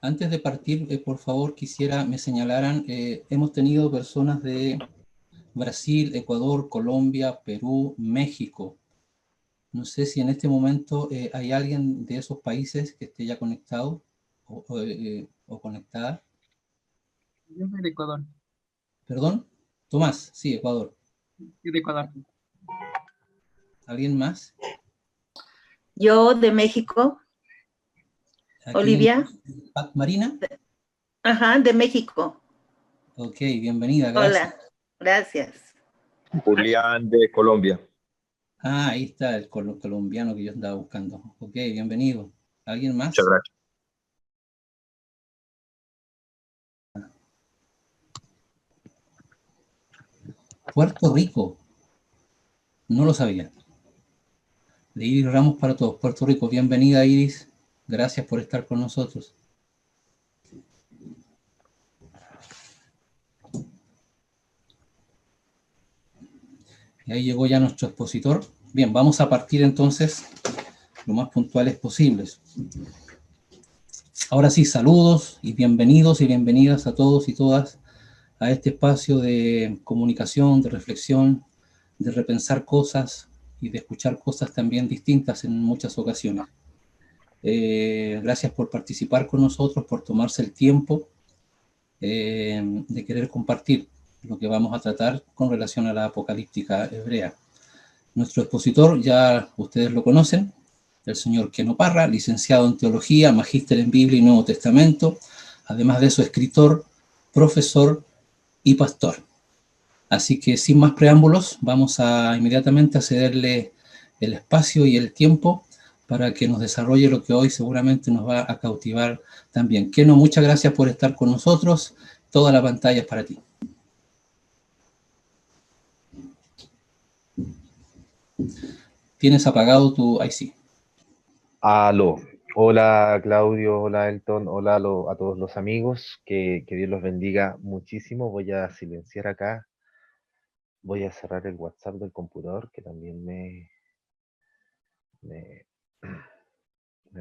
Antes de partir, por favor, quisiera me señalaran, hemos tenido personas de Brasil, Ecuador, Colombia, Perú, México. No sé si en este momento hay alguien de esos países que esté ya conectado o conectada. Yo soy de Ecuador. Perdón, Tomás, sí, Ecuador. Soy de Ecuador. ¿Alguien más? Yo de México, Aquí en Olivia. Marina. Ajá, de México. Ok, bienvenida, gracias. Hola, gracias. Julián de Colombia. Ah, ahí está el colombiano que yo andaba buscando. Ok, bienvenido. ¿Alguien Muchas más? gracias. Puerto Rico, no lo sabía. De Iris Ramos para todos. Puerto Rico, bienvenida Iris. Gracias por estar con nosotros. Y ahí llegó ya nuestro expositor. Bien, vamos a partir entonces lo más puntuales posibles. Ahora sí, saludos y bienvenidas a todos y todas a este espacio de comunicación, de reflexión, de repensar cosas y de escuchar cosas también distintas en muchas ocasiones. Gracias por participar con nosotros, por tomarse el tiempo de querer compartir lo que vamos a tratar con relación a la apocalíptica hebrea. Nuestro expositor ya ustedes lo conocen, el señor Keno Parra, licenciado en Teología, magíster en Biblia y Nuevo Testamento, además de eso escritor, profesor y pastor. Así que sin más preámbulos, vamos a inmediatamente a cederle el espacio y el tiempo para que nos desarrolle lo que hoy seguramente nos va a cautivar también. Keno, muchas gracias por estar con nosotros. Toda la pantalla es para ti. Tienes apagado tu IC. Aló. Hola Claudio, hola Elton, hola a todos los amigos, que Dios los bendiga muchísimo. Voy a silenciar acá, voy a cerrar el WhatsApp del computador que también me, me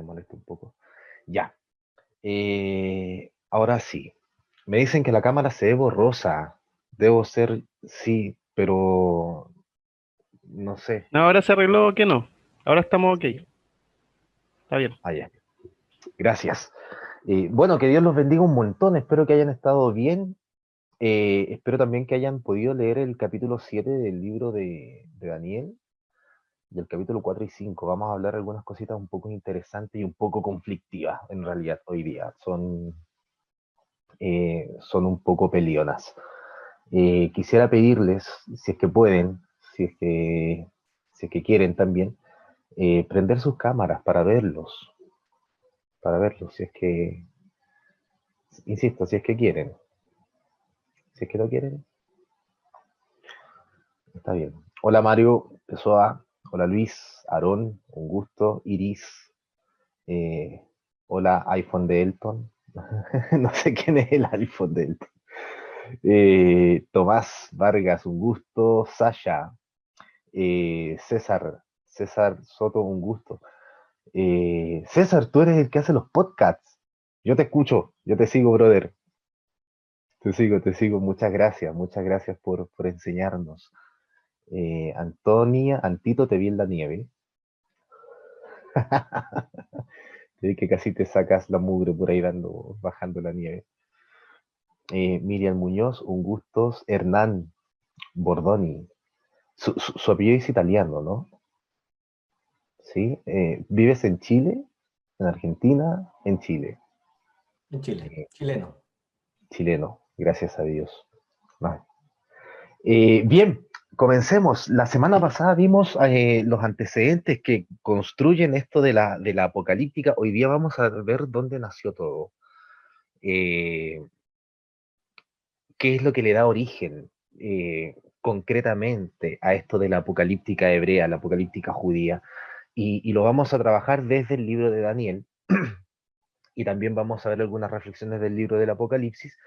molesta un poco. Ya, ahora sí, me dicen que la cámara se ve borrosa, debo ser, sí, pero no sé. No, ahora se arregló que no. Ahora estamos ok. Está bien. Ah, ya. Gracias. Bueno, que Dios los bendiga un montón, espero que hayan estado bien. Espero también que hayan podido leer el capítulo 7 del libro de Daniel, del capítulo 4 y 5. Vamos a hablar algunas cositas un poco interesantes y un poco conflictivas, en realidad, hoy día. Son un poco peleonas. Quisiera pedirles, si es que pueden, si es que quieren también, prender sus cámaras para verlos, si es que, insisto, si es que quieren. Si es que lo quieren, está bien. Hola Mario Pessoa, hola Luis, Aarón, un gusto, Iris, eh, hola iPhone de Elton, no sé quién es el iPhone de Elton. Tomás Vargas, un gusto, Sasha, César Soto, un gusto. César, tú eres el que hace los podcasts. Yo te escucho, yo te sigo, brother. Te sigo. Muchas gracias por enseñarnos. Antito, te vi en la nieve. Te vi que casi te sacas la mugre por ahí bajando la nieve. Miriam Muñoz, un gusto. Hernán Bordoni. Su apellido es italiano, ¿no? Sí. ¿Vives en Chile? ¿En Argentina? En Chile. En Chile, chileno. Chileno, gracias a Dios. Ah. Bien, comencemos. La semana pasada vimos los antecedentes que construyen esto de la apocalíptica. Hoy día vamos a ver dónde nació todo. ¿Qué es lo que le da origen concretamente a esto de la apocalíptica hebrea, la apocalíptica judía? Y lo vamos a trabajar desde el libro de Daniel. Y también vamos a ver algunas reflexiones del libro del Apocalipsis.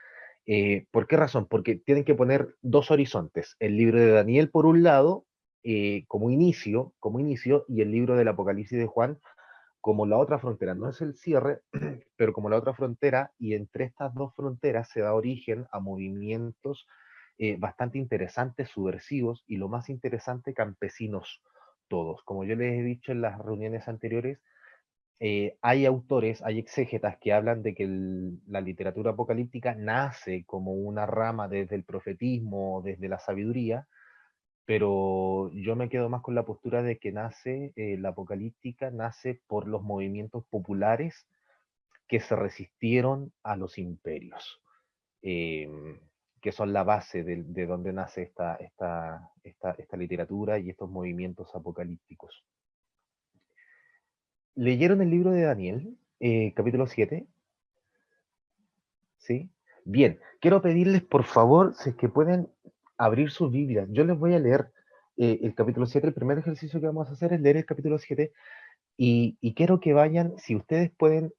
¿Por qué razón? Porque tienen que poner dos horizontes. El libro de Daniel por un lado, como inicio, y el libro del Apocalipsis de Juan como la otra frontera no es el cierre, pero como la otra frontera, y entre estas dos fronteras se da origen a movimientos bastante interesantes, subversivos, y lo más interesante, campesinos todos. Como yo les he dicho en las reuniones anteriores, hay autores, hay exégetas que hablan de que la literatura apocalíptica nace como una rama desde el profetismo, desde la sabiduría, pero yo me quedo más con la postura de que nace, la apocalíptica nace por los movimientos populares que se resistieron a los imperios, que son la base de donde nace esta literatura y estos movimientos apocalípticos. ¿Leyeron el libro de Daniel, capítulo 7? ¿Sí? Bien, quiero pedirles por favor, si es que pueden abrir sus Biblias. Yo les voy a leer el capítulo 7. El primer ejercicio que vamos a hacer es leer el capítulo 7 y quiero que vayan, si ustedes pueden,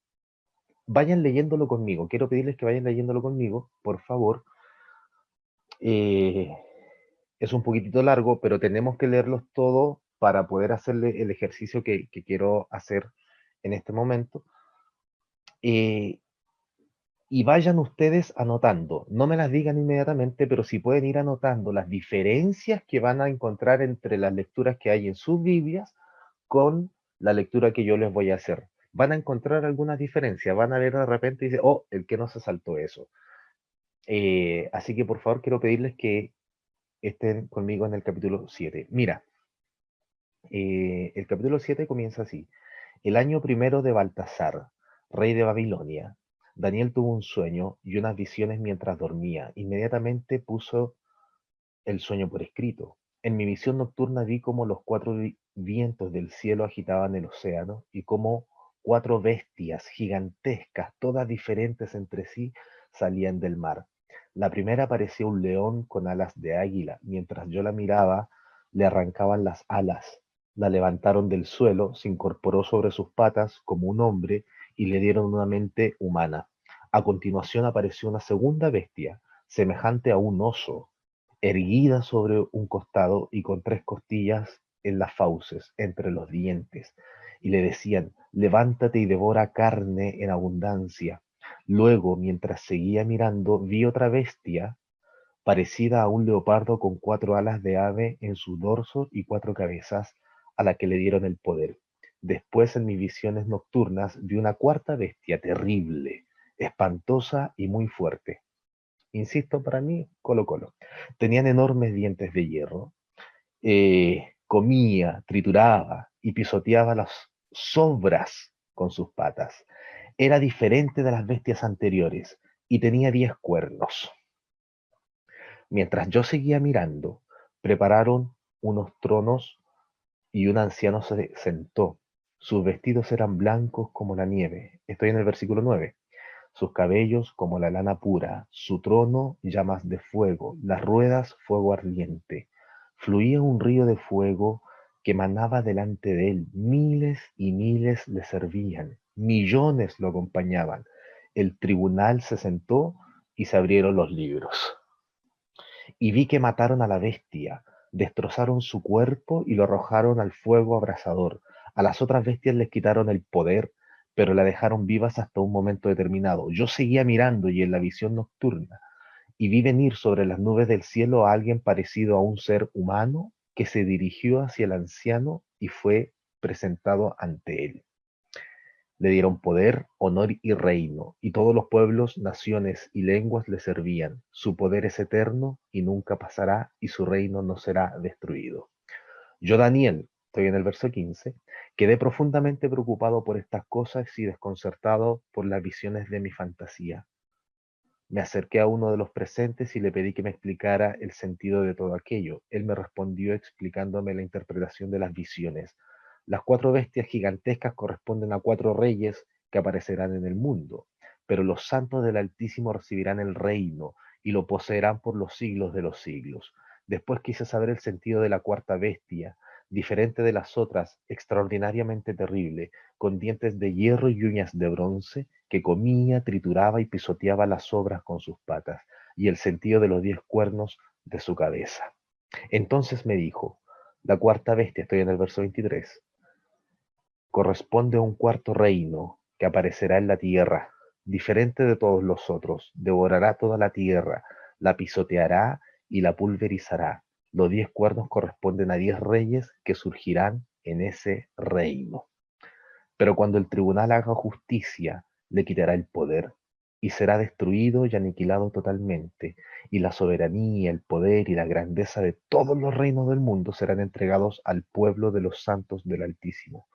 vayan leyéndolo conmigo. Quiero pedirles que vayan leyéndolo conmigo, por favor. Es un poquitito largo, pero tenemos que leerlos todos para poder hacerle el ejercicio que quiero hacer en este momento. Y vayan ustedes anotando, no me las digan inmediatamente, pero si pueden ir anotando las diferencias que van a encontrar entre las lecturas que hay en sus Biblias con la lectura que yo les voy a hacer. Van a encontrar algunas diferencias, van a ver de repente y dicen, oh, el que no se saltó eso. Así que por favor quiero pedirles que estén conmigo en el capítulo 7. Mira, el capítulo 7 comienza así. El año primero de Baltasar, rey de Babilonia, Daniel tuvo un sueño y unas visiones mientras dormía. Inmediatamente puso el sueño por escrito. En mi visión nocturna vi cómo los cuatro vientos del cielo agitaban el océano y cómo cuatro bestias gigantescas, todas diferentes entre sí, salían del mar. La primera parecía un león con alas de águila. Mientras yo la miraba, le arrancaban las alas. La levantaron del suelo, se incorporó sobre sus patas como un hombre y le dieron una mente humana. A continuación apareció una segunda bestia, semejante a un oso, erguida sobre un costado y con tres costillas en las fauces, entre los dientes, y le decían, levántate y devora carne en abundancia. Luego, mientras seguía mirando, vi otra bestia, parecida a un leopardo con cuatro alas de ave en su dorso y cuatro cabezas, a la que le dieron el poder. Después, en mis visiones nocturnas, vi una cuarta bestia terrible, espantosa y muy fuerte. Insisto, para mí, Colo Colo. Tenían enormes dientes de hierro. Comía, trituraba y pisoteaba las sobras con sus patas. Era diferente de las bestias anteriores y tenía 10 cuernos. Mientras yo seguía mirando, prepararon unos tronos y un anciano se sentó. Sus vestidos eran blancos como la nieve. Estoy en el versículo 9. Sus cabellos como la lana pura, su trono llamas de fuego, las ruedas fuego ardiente. Fluía un río de fuego que manaba delante de él. Miles y miles le servían, millones lo acompañaban. El tribunal se sentó y se abrieron los libros. Y vi que mataron a la bestia, destrozaron su cuerpo y lo arrojaron al fuego abrasador. A las otras bestias les quitaron el poder, pero la dejaron vivas hasta un momento determinado. Yo seguía mirando y en la visión nocturna, y vi venir sobre las nubes del cielo a alguien parecido a un ser humano que se dirigió hacia el anciano y fue presentado ante él. Le dieron poder, honor y reino, y todos los pueblos, naciones y lenguas le servían. Su poder es eterno y nunca pasará, y su reino no será destruido. Yo, Daniel, estoy en el verso 15, quedé profundamente preocupado por estas cosas y desconcertado por las visiones de mi fantasía. Me acerqué a uno de los presentes y le pedí que me explicara el sentido de todo aquello. Él me respondió explicándome la interpretación de las visiones. Las cuatro bestias gigantescas corresponden a cuatro reyes que aparecerán en el mundo, pero los santos del Altísimo recibirán el reino y lo poseerán por los siglos de los siglos. Después quise saber el sentido de la cuarta bestia, diferente de las otras, extraordinariamente terrible, con dientes de hierro y uñas de bronce, que comía, trituraba y pisoteaba las sobras con sus patas, y el sentido de los 10 cuernos de su cabeza. Entonces me dijo, la cuarta bestia, estoy en el verso 23, corresponde a un cuarto reino que aparecerá en la tierra, diferente de todos los otros, devorará toda la tierra, la pisoteará y la pulverizará. Los 10 cuernos corresponden a 10 reyes que surgirán en ese reino. Pero cuando el tribunal haga justicia, le quitará el poder y será destruido y aniquilado totalmente, y la soberanía, el poder y la grandeza de todos los reinos del mundo serán entregados al pueblo de los santos del Altísimo.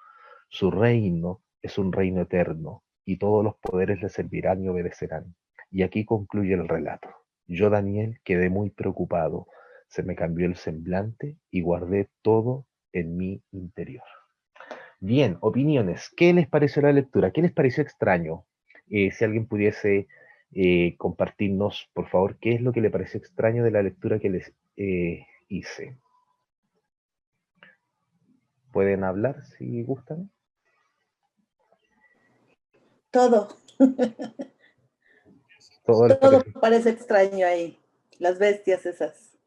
Su reino es un reino eterno, y todos los poderes le servirán y obedecerán. Y aquí concluye el relato. Yo, Daniel, quedé muy preocupado, se me cambió el semblante y guardé todo en mi interior. Bien, opiniones. ¿Qué les pareció la lectura? ¿Qué les pareció extraño? Si alguien pudiese compartirnos, por favor, qué es lo que le pareció extraño de la lectura que les hice. ¿Pueden hablar si gustan? Todo. Todo les Todo parece. parece extraño ahí. Las bestias esas.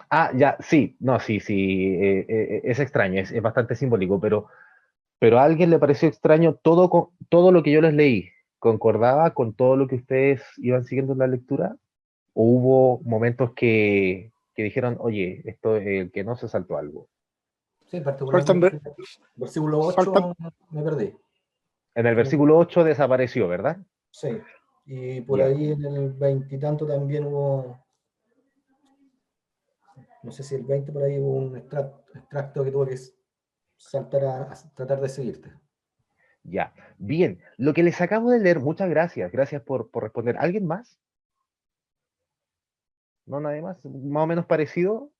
Ah, ya, sí, no, sí, es extraño, es bastante simbólico, pero a alguien le pareció extraño todo lo que yo les leí. ¿Concordaba con todo lo que ustedes iban siguiendo en la lectura? ¿O hubo momentos que dijeron, oye, esto que no se saltó algo? Sí, Faltan particularmente versículo 8 me perdí. En el versículo 8 desapareció, ¿verdad? Sí, y por Ya. ahí en el 20 y tanto también hubo, no sé si el 20 por ahí hubo un extracto que tuvo que saltar a tratar de seguirte. Ya. Bien, lo que les acabo de leer, muchas gracias, gracias por responder. ¿Alguien más? ¿No, nadie más? Más o menos parecido,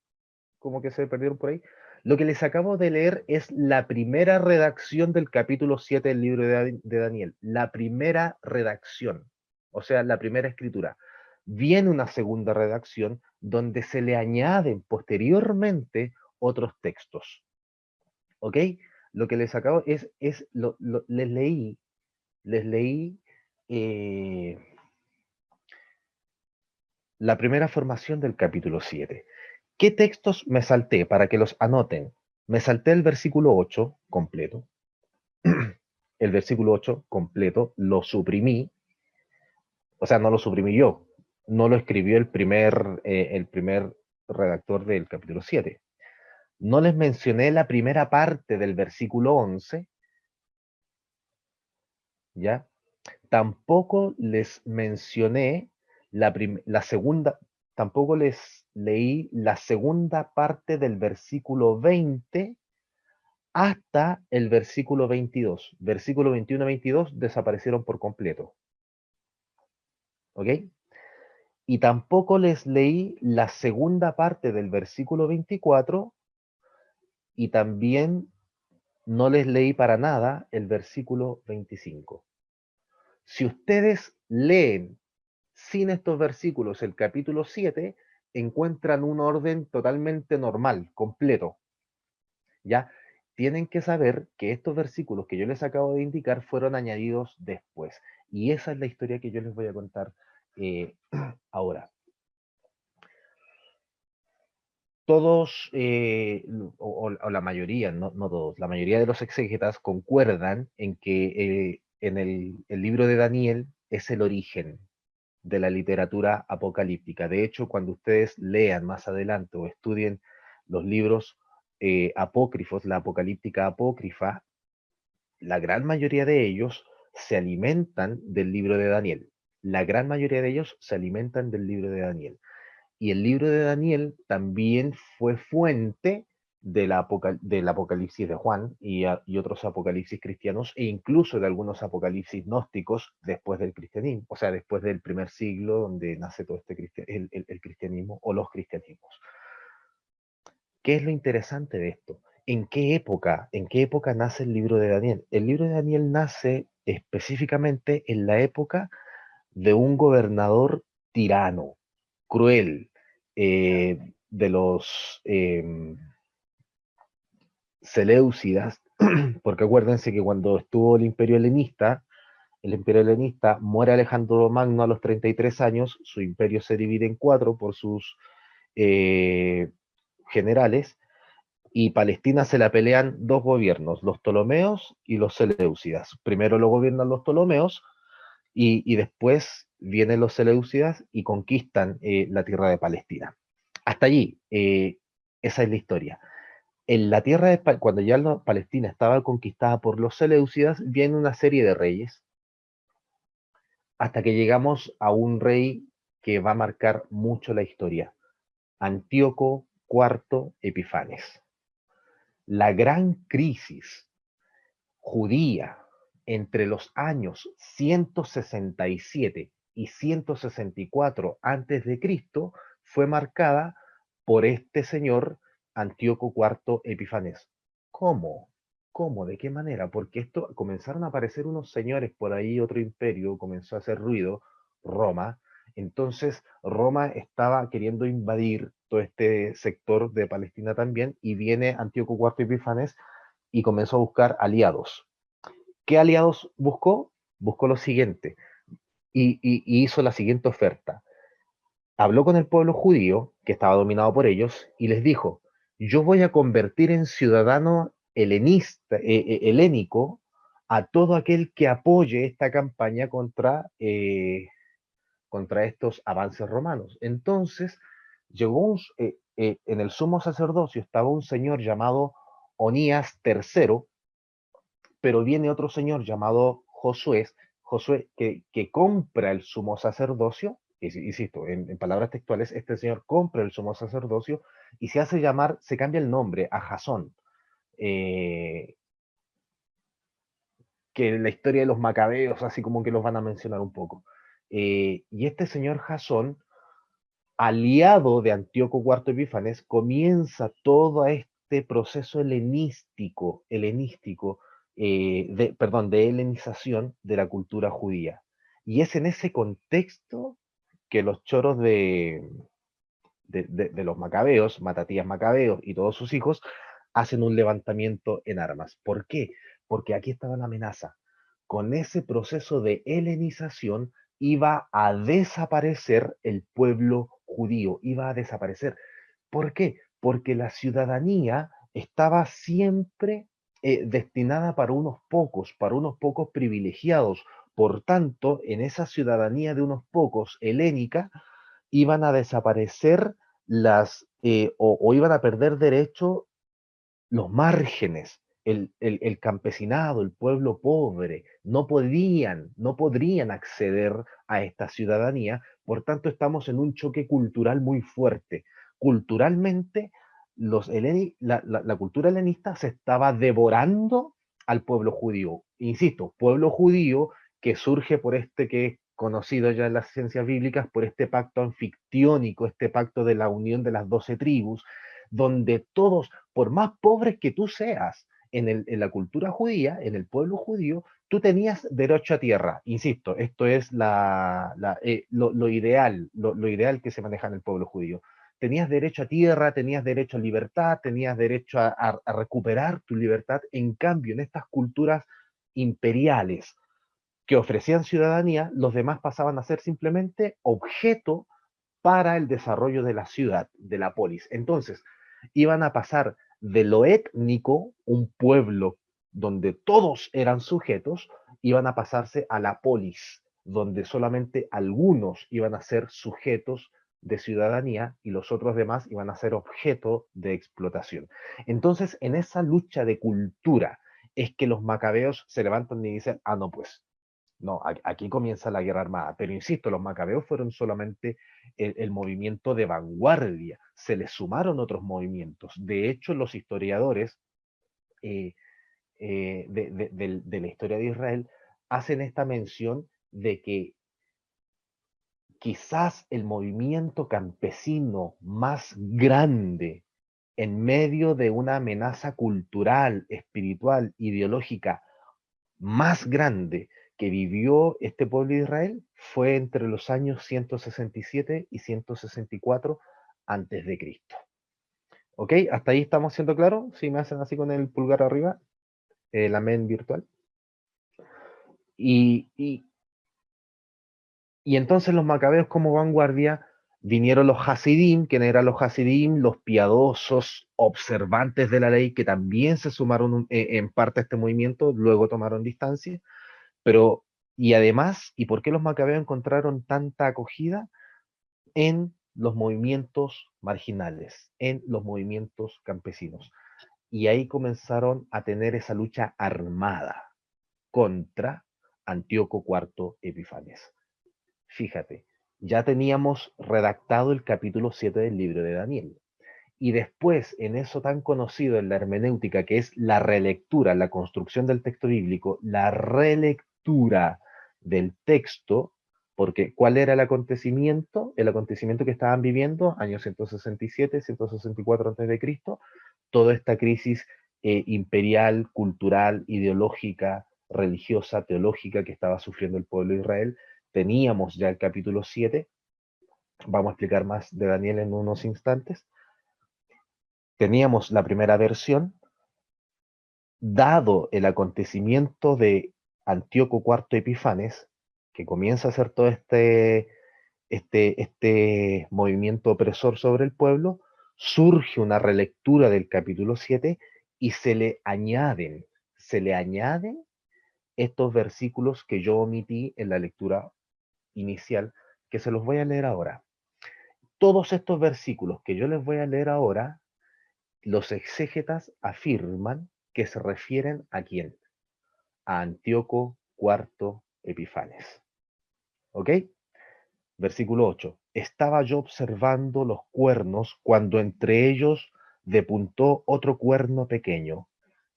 como que se perdieron por ahí. Lo que les acabo de leer es la primera redacción del capítulo 7 del libro de Daniel. La primera redacción, o sea, la primera escritura. Viene una segunda redacción donde se le añaden posteriormente otros textos. ¿Ok? Lo que les acabo les leí la primera formación del capítulo 7. ¿Qué textos me salté para que los anoten? Me salté el versículo 8 completo. El versículo 8 completo lo suprimí. O sea, no lo suprimí yo. No lo escribió el primer redactor del capítulo 7. No les mencioné la primera parte del versículo 11. ¿Ya? Tampoco les mencioné la segunda, tampoco les leí la segunda parte del versículo 20 hasta el versículo 22. Versículo 21 y 22 desaparecieron por completo. ¿Ok? Y tampoco les leí la segunda parte del versículo 24 y también no les leí para nada el versículo 25. Si ustedes leen sin estos versículos el capítulo 7, encuentran un orden totalmente normal, completo. ¿Ya? Tienen que saber que estos versículos que yo les acabo de indicar fueron añadidos después. Y esa es la historia que yo les voy a contar ahora. Todos, o la mayoría, no todos, la mayoría de los exégetas concuerdan en que en el libro de Daniel es el origen de la literatura apocalíptica. De hecho, cuando ustedes lean más adelante o estudien los libros apócrifos, la apocalíptica apócrifa, la gran mayoría de ellos se alimentan del libro de Daniel. La gran mayoría de ellos se alimentan del libro de Daniel. Y el libro de Daniel también fue fuente del Apocalipsis de Juan y otros apocalipsis cristianos, e incluso de algunos apocalipsis gnósticos después del cristianismo, o sea, después del primer siglo donde nace todo el cristianismo o los cristianismos. ¿Qué es lo interesante de esto? ¿En qué época nace el libro de Daniel? El libro de Daniel nace específicamente en la época de un gobernador tirano, cruel, de los Seleucidas, porque acuérdense que cuando estuvo el Imperio Helenista, muere Alejandro Magno a los 33 años, su imperio se divide en 4 por sus generales, y Palestina se la pelean dos gobiernos, los Ptolomeos y los Seleucidas. Primero lo gobiernan los Ptolomeos y después vienen los Seleucidas y conquistan la tierra de Palestina. Hasta allí, esa es la historia. En la tierra de cuando ya Palestina estaba conquistada por los Seleucidas, viene una serie de reyes, hasta que llegamos a un rey que va a marcar mucho la historia, Antíoco IV Epifanes. La gran crisis judía entre los años 167 y 164 a.C. fue marcada por este señor Antíoco IV Epifanes. ¿Cómo? ¿Cómo? ¿De qué manera? Porque esto comenzaron a aparecer unos señores por ahí, otro imperio comenzó a hacer ruido, Roma. Entonces Roma estaba queriendo invadir todo este sector de Palestina también, y viene Antíoco IV Epifanes y comenzó a buscar aliados. ¿Qué aliados buscó? Buscó lo siguiente, y hizo la siguiente oferta. Habló con el pueblo judío, que estaba dominado por ellos, y les dijo: yo voy a convertir en ciudadano helénico a todo aquel que apoye esta campaña contra estos avances romanos. Entonces, llegó en el sumo sacerdocio estaba un señor llamado Onías III, pero viene otro señor llamado Josué que compra el sumo sacerdocio, insisto, en palabras textuales, este señor compra el sumo sacerdocio y se hace llamar, se cambia el nombre a Jasón, que en la historia de los macabeos, así como que los van a mencionar un poco. Y este señor Jasón, aliado de Antíoco IV Epífanes, comienza todo este proceso helenístico, de helenización de la cultura judía. Y es en ese contexto que los choros de los macabeos, Matatías Macabeos y todos sus hijos, hacen un levantamiento en armas. ¿Por qué? Porque aquí estaba la amenaza. Con ese proceso de helenización iba a desaparecer el pueblo judío, iba a desaparecer. ¿Por qué? Porque la ciudadanía estaba siempre destinada para unos pocos privilegiados. Por tanto, en esa ciudadanía de unos pocos helénica, iban a desaparecer o iban a perder derecho los márgenes, el campesinado, el pueblo pobre, no podrían acceder a esta ciudadanía. Por tanto, estamos en un choque cultural muy fuerte. Culturalmente, la cultura helenista se estaba devorando al pueblo judío. Insisto, pueblo judío que surge por este que es conocido ya en las ciencias bíblicas, por este pacto anfictiónico, este pacto de la unión de las 12 tribus, donde todos, por más pobres que tú seas, en la cultura judía, en el pueblo judío, tú tenías derecho a tierra. Insisto, esto es lo ideal que se maneja en el pueblo judío. Tenías derecho a tierra, tenías derecho a libertad, tenías derecho a recuperar tu libertad. En cambio, en estas culturas imperiales que ofrecían ciudadanía, los demás pasaban a ser simplemente objeto para el desarrollo de la ciudad, de la polis. Entonces, iban a pasar de lo étnico, un pueblo donde todos eran sujetos, iban a pasarse a la polis, donde solamente algunos iban a ser sujetos de ciudadanía y los otros demás iban a ser objeto de explotación. Entonces, en esa lucha de cultura es que los macabeos se levantan y dicen: ah, no, pues, no, aquí comienza la guerra armada. Pero insisto, los macabeos fueron solamente el movimiento de vanguardia, se les sumaron otros movimientos. De hecho, los historiadores de la historia de Israel hacen esta mención de que quizás el movimiento campesino más grande en medio de una amenaza cultural, espiritual, ideológica más grande que vivió este pueblo de Israel fue entre los años 167 y 164 antes de Cristo. ¿Ok? ¿Hasta ahí estamos siendo claros? Si me hacen así con el pulgar arriba, el amén virtual. Y entonces los macabeos como vanguardia Vinieron los Hasidim, ¿quiénes eran los Hasidim? Los piadosos observantes de la ley, que también se sumaron en parte a este movimiento, luego tomaron distancia, pero, y además, ¿y por qué los macabeos encontraron tanta acogida? En los movimientos marginales, en los movimientos campesinos. Y ahí comenzaron a tener esa lucha armada contra Antíoco IV Epifanes. Fíjate, ya teníamos redactado el capítulo 7 del libro de Daniel. Y después, en eso tan conocido en la hermenéutica, que es la relectura, la construcción del texto bíblico, la relectura del texto, porque ¿cuál era el acontecimiento? El acontecimiento que estaban viviendo, años 167, 164 a.C., toda esta crisis imperial, cultural, ideológica, religiosa, teológica que estaba sufriendo el pueblo de Israel. Teníamos ya el capítulo 7, vamos a explicar más de Daniel en unos instantes. Teníamos la primera versión, dado el acontecimiento de Antíoco IV Epifanes, que comienza a hacer todo este movimiento opresor sobre el pueblo, surge una relectura del capítulo 7 y se le añaden estos versículos que yo omití en la lectura inicial, que se los voy a leer ahora. Todos estos versículos que yo les voy a leer ahora, los exégetas afirman que se refieren ¿a quién? A Antíoco IV Epifanes. ¿Ok? Versículo 8. Estaba yo observando los cuernos cuando entre ellos depuntó otro cuerno pequeño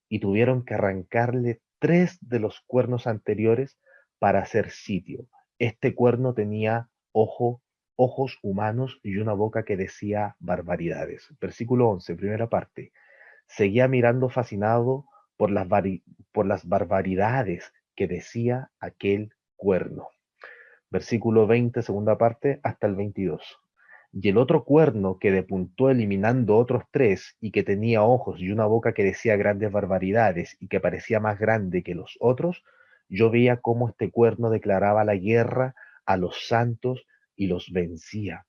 y tuvieron que arrancarle 3 de los cuernos anteriores para hacer sitio. Este cuerno tenía ojos humanos y una boca que decía barbaridades. Versículo 11, primera parte. Seguía mirando fascinado por las barbaridades que decía aquel cuerno. Versículo 20, segunda parte, hasta el 22. Y el otro cuerno que depuntó eliminando otros 3 y que tenía ojos y una boca que decía grandes barbaridades y que parecía más grande que los otros, yo veía cómo este cuerno declaraba la guerra a los santos y los vencía,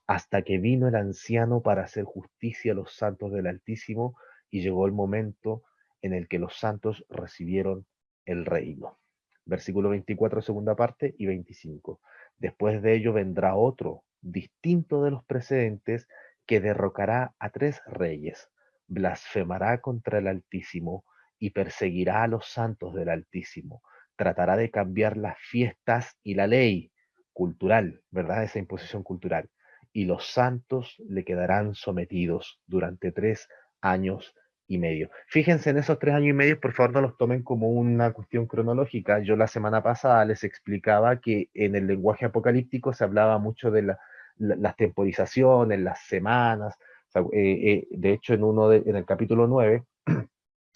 hasta que vino el anciano para hacer justicia a los santos del Altísimo y llegó el momento en el que los santos recibieron el reino. Versículo 24, segunda parte, y 25. Después de ello vendrá otro, distinto de los precedentes, que derrocará a 3 reyes, blasfemará contra el Altísimo y perseguirá a los santos del Altísimo. Tratará de cambiar las fiestas y la ley cultural, ¿verdad? Esa imposición cultural. Y los santos le quedarán sometidos durante 3 años y medio. Fíjense en esos 3 años y medio, por favor no los tomen como una cuestión cronológica. Yo la semana pasada les explicaba que en el lenguaje apocalíptico se hablaba mucho de las temporizaciones, las semanas. O sea, de hecho, en el capítulo 9,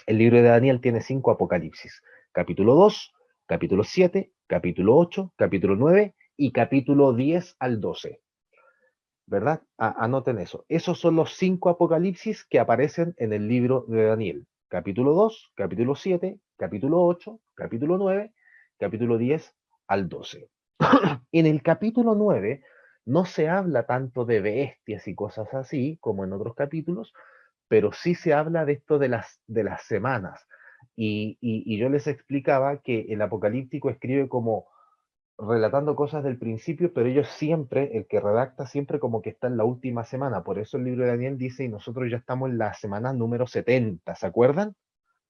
el libro de Daniel tiene 5 apocalipsis. Capítulo 2, capítulo 7, capítulo 8, capítulo 9 y capítulo 10 al 12. ¿Verdad? Anoten eso. Esos son los 5 apocalipsis que aparecen en el libro de Daniel. Capítulo 2, capítulo 7, capítulo 8, capítulo 9, capítulo 10 al 12. En el capítulo 9 no se habla tanto de bestias y cosas así como en otros capítulos, pero sí se habla de esto de las semanas. Y yo les explicaba que el apocalíptico escribe como relatando cosas del principio, pero ellos siempre, el que redacta siempre como que está en la última semana. Por eso el libro de Daniel dice, y nosotros ya estamos en la semana número 70, ¿se acuerdan?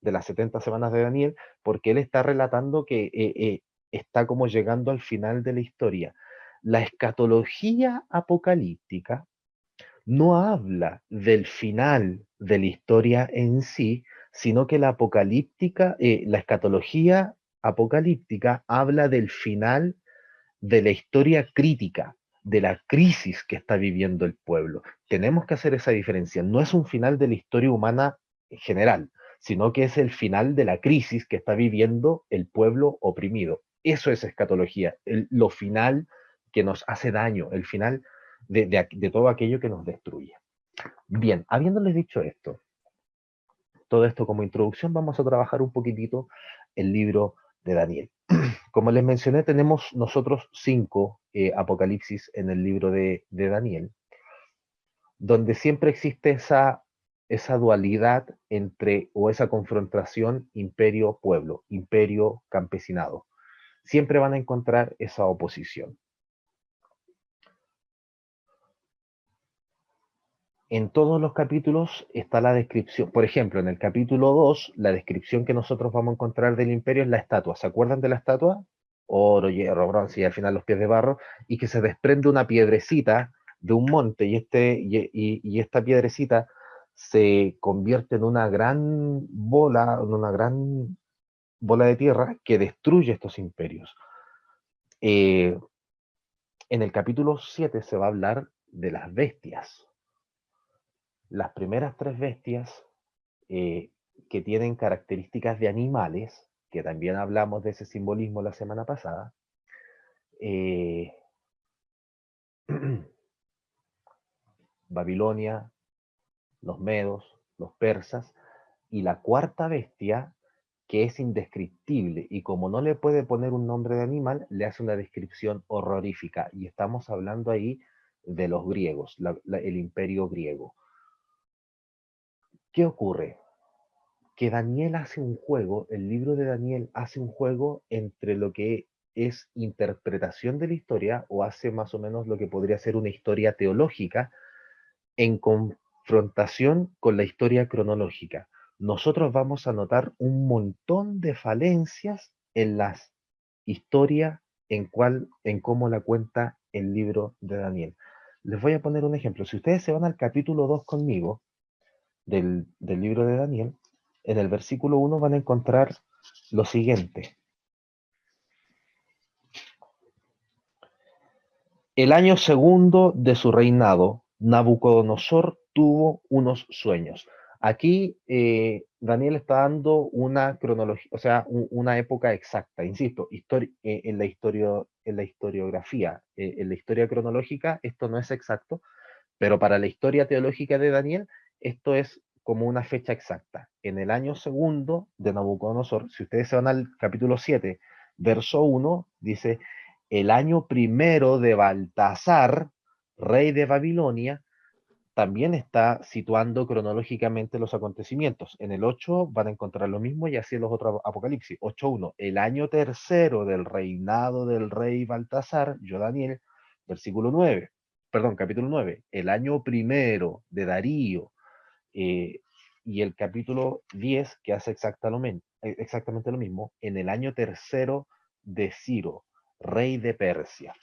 De las 70 semanas de Daniel, porque él está relatando que está como llegando al final de la historia. La escatología apocalíptica no habla del final de la historia en sí, sino que la escatología apocalíptica habla del final de la historia crítica, de la crisis que está viviendo el pueblo. Tenemos que hacer esa diferencia. No es un final de la historia humana en general, sino que es el final de la crisis que está viviendo el pueblo oprimido. Eso es escatología, lo final que nos hace daño, el final de todo aquello que nos destruye. Bien, habiéndoles dicho esto, todo esto como introducción, vamos a trabajar un poquitito el libro de Daniel. Como les mencioné, tenemos nosotros 5 apocalipsis en el libro de Daniel, donde siempre existe esa dualidad entre, o esa confrontación imperio-pueblo, imperio-campesinado. Siempre van a encontrar esa oposición. En todos los capítulos está la descripción. Por ejemplo, en el capítulo 2, la descripción que nosotros vamos a encontrar del imperio es la estatua. ¿Se acuerdan de la estatua? Oro, hierro, bronce y al final los pies de barro, y que se desprende una piedrecita de un monte, y esta piedrecita se convierte en una gran bola de tierra que destruye estos imperios. En el capítulo 7 se va a hablar de las bestias. Las primeras 3 bestias que tienen características de animales, que también hablamos de ese simbolismo la semana pasada, Babilonia, los medos, los persas, y la cuarta bestia, que es indescriptible, y como no le puede poner un nombre de animal, le hace una descripción horrorífica, y estamos hablando ahí de los griegos, el imperio griego. ¿Qué ocurre? Que Daniel hace un juego, el libro de Daniel hace un juego entre lo que es interpretación de la historia, o hace más o menos lo que podría ser una historia teológica, en confrontación con la historia cronológica. Nosotros vamos a notar un montón de falencias en las historias, en cómo la cuenta el libro de Daniel. Les voy a poner un ejemplo. Si ustedes se van al capítulo 2 conmigo, del libro de Daniel, en el versículo 1 van a encontrar lo siguiente. El año segundo de su reinado, Nabucodonosor tuvo unos sueños. Aquí Daniel está dando una cronología, o sea, una época exacta, insisto, en la historiografía, en la historia cronológica, esto no es exacto, pero para la historia teológica de Daniel, esto es como una fecha exacta. En el año segundo de Nabucodonosor, si ustedes se van al capítulo 7, verso 1, dice: el año primero de Baltasar, rey de Babilonia. También está situando cronológicamente los acontecimientos. En el 8 van a encontrar lo mismo, y así en los otros apocalipsis. 8.1, el año tercero del reinado del rey Baltasar, yo Daniel, versículo 9, perdón, capítulo 9, el año primero de Darío, y el capítulo 10, que hace exactamente lo mismo, en el año tercero de Ciro, rey de Persia.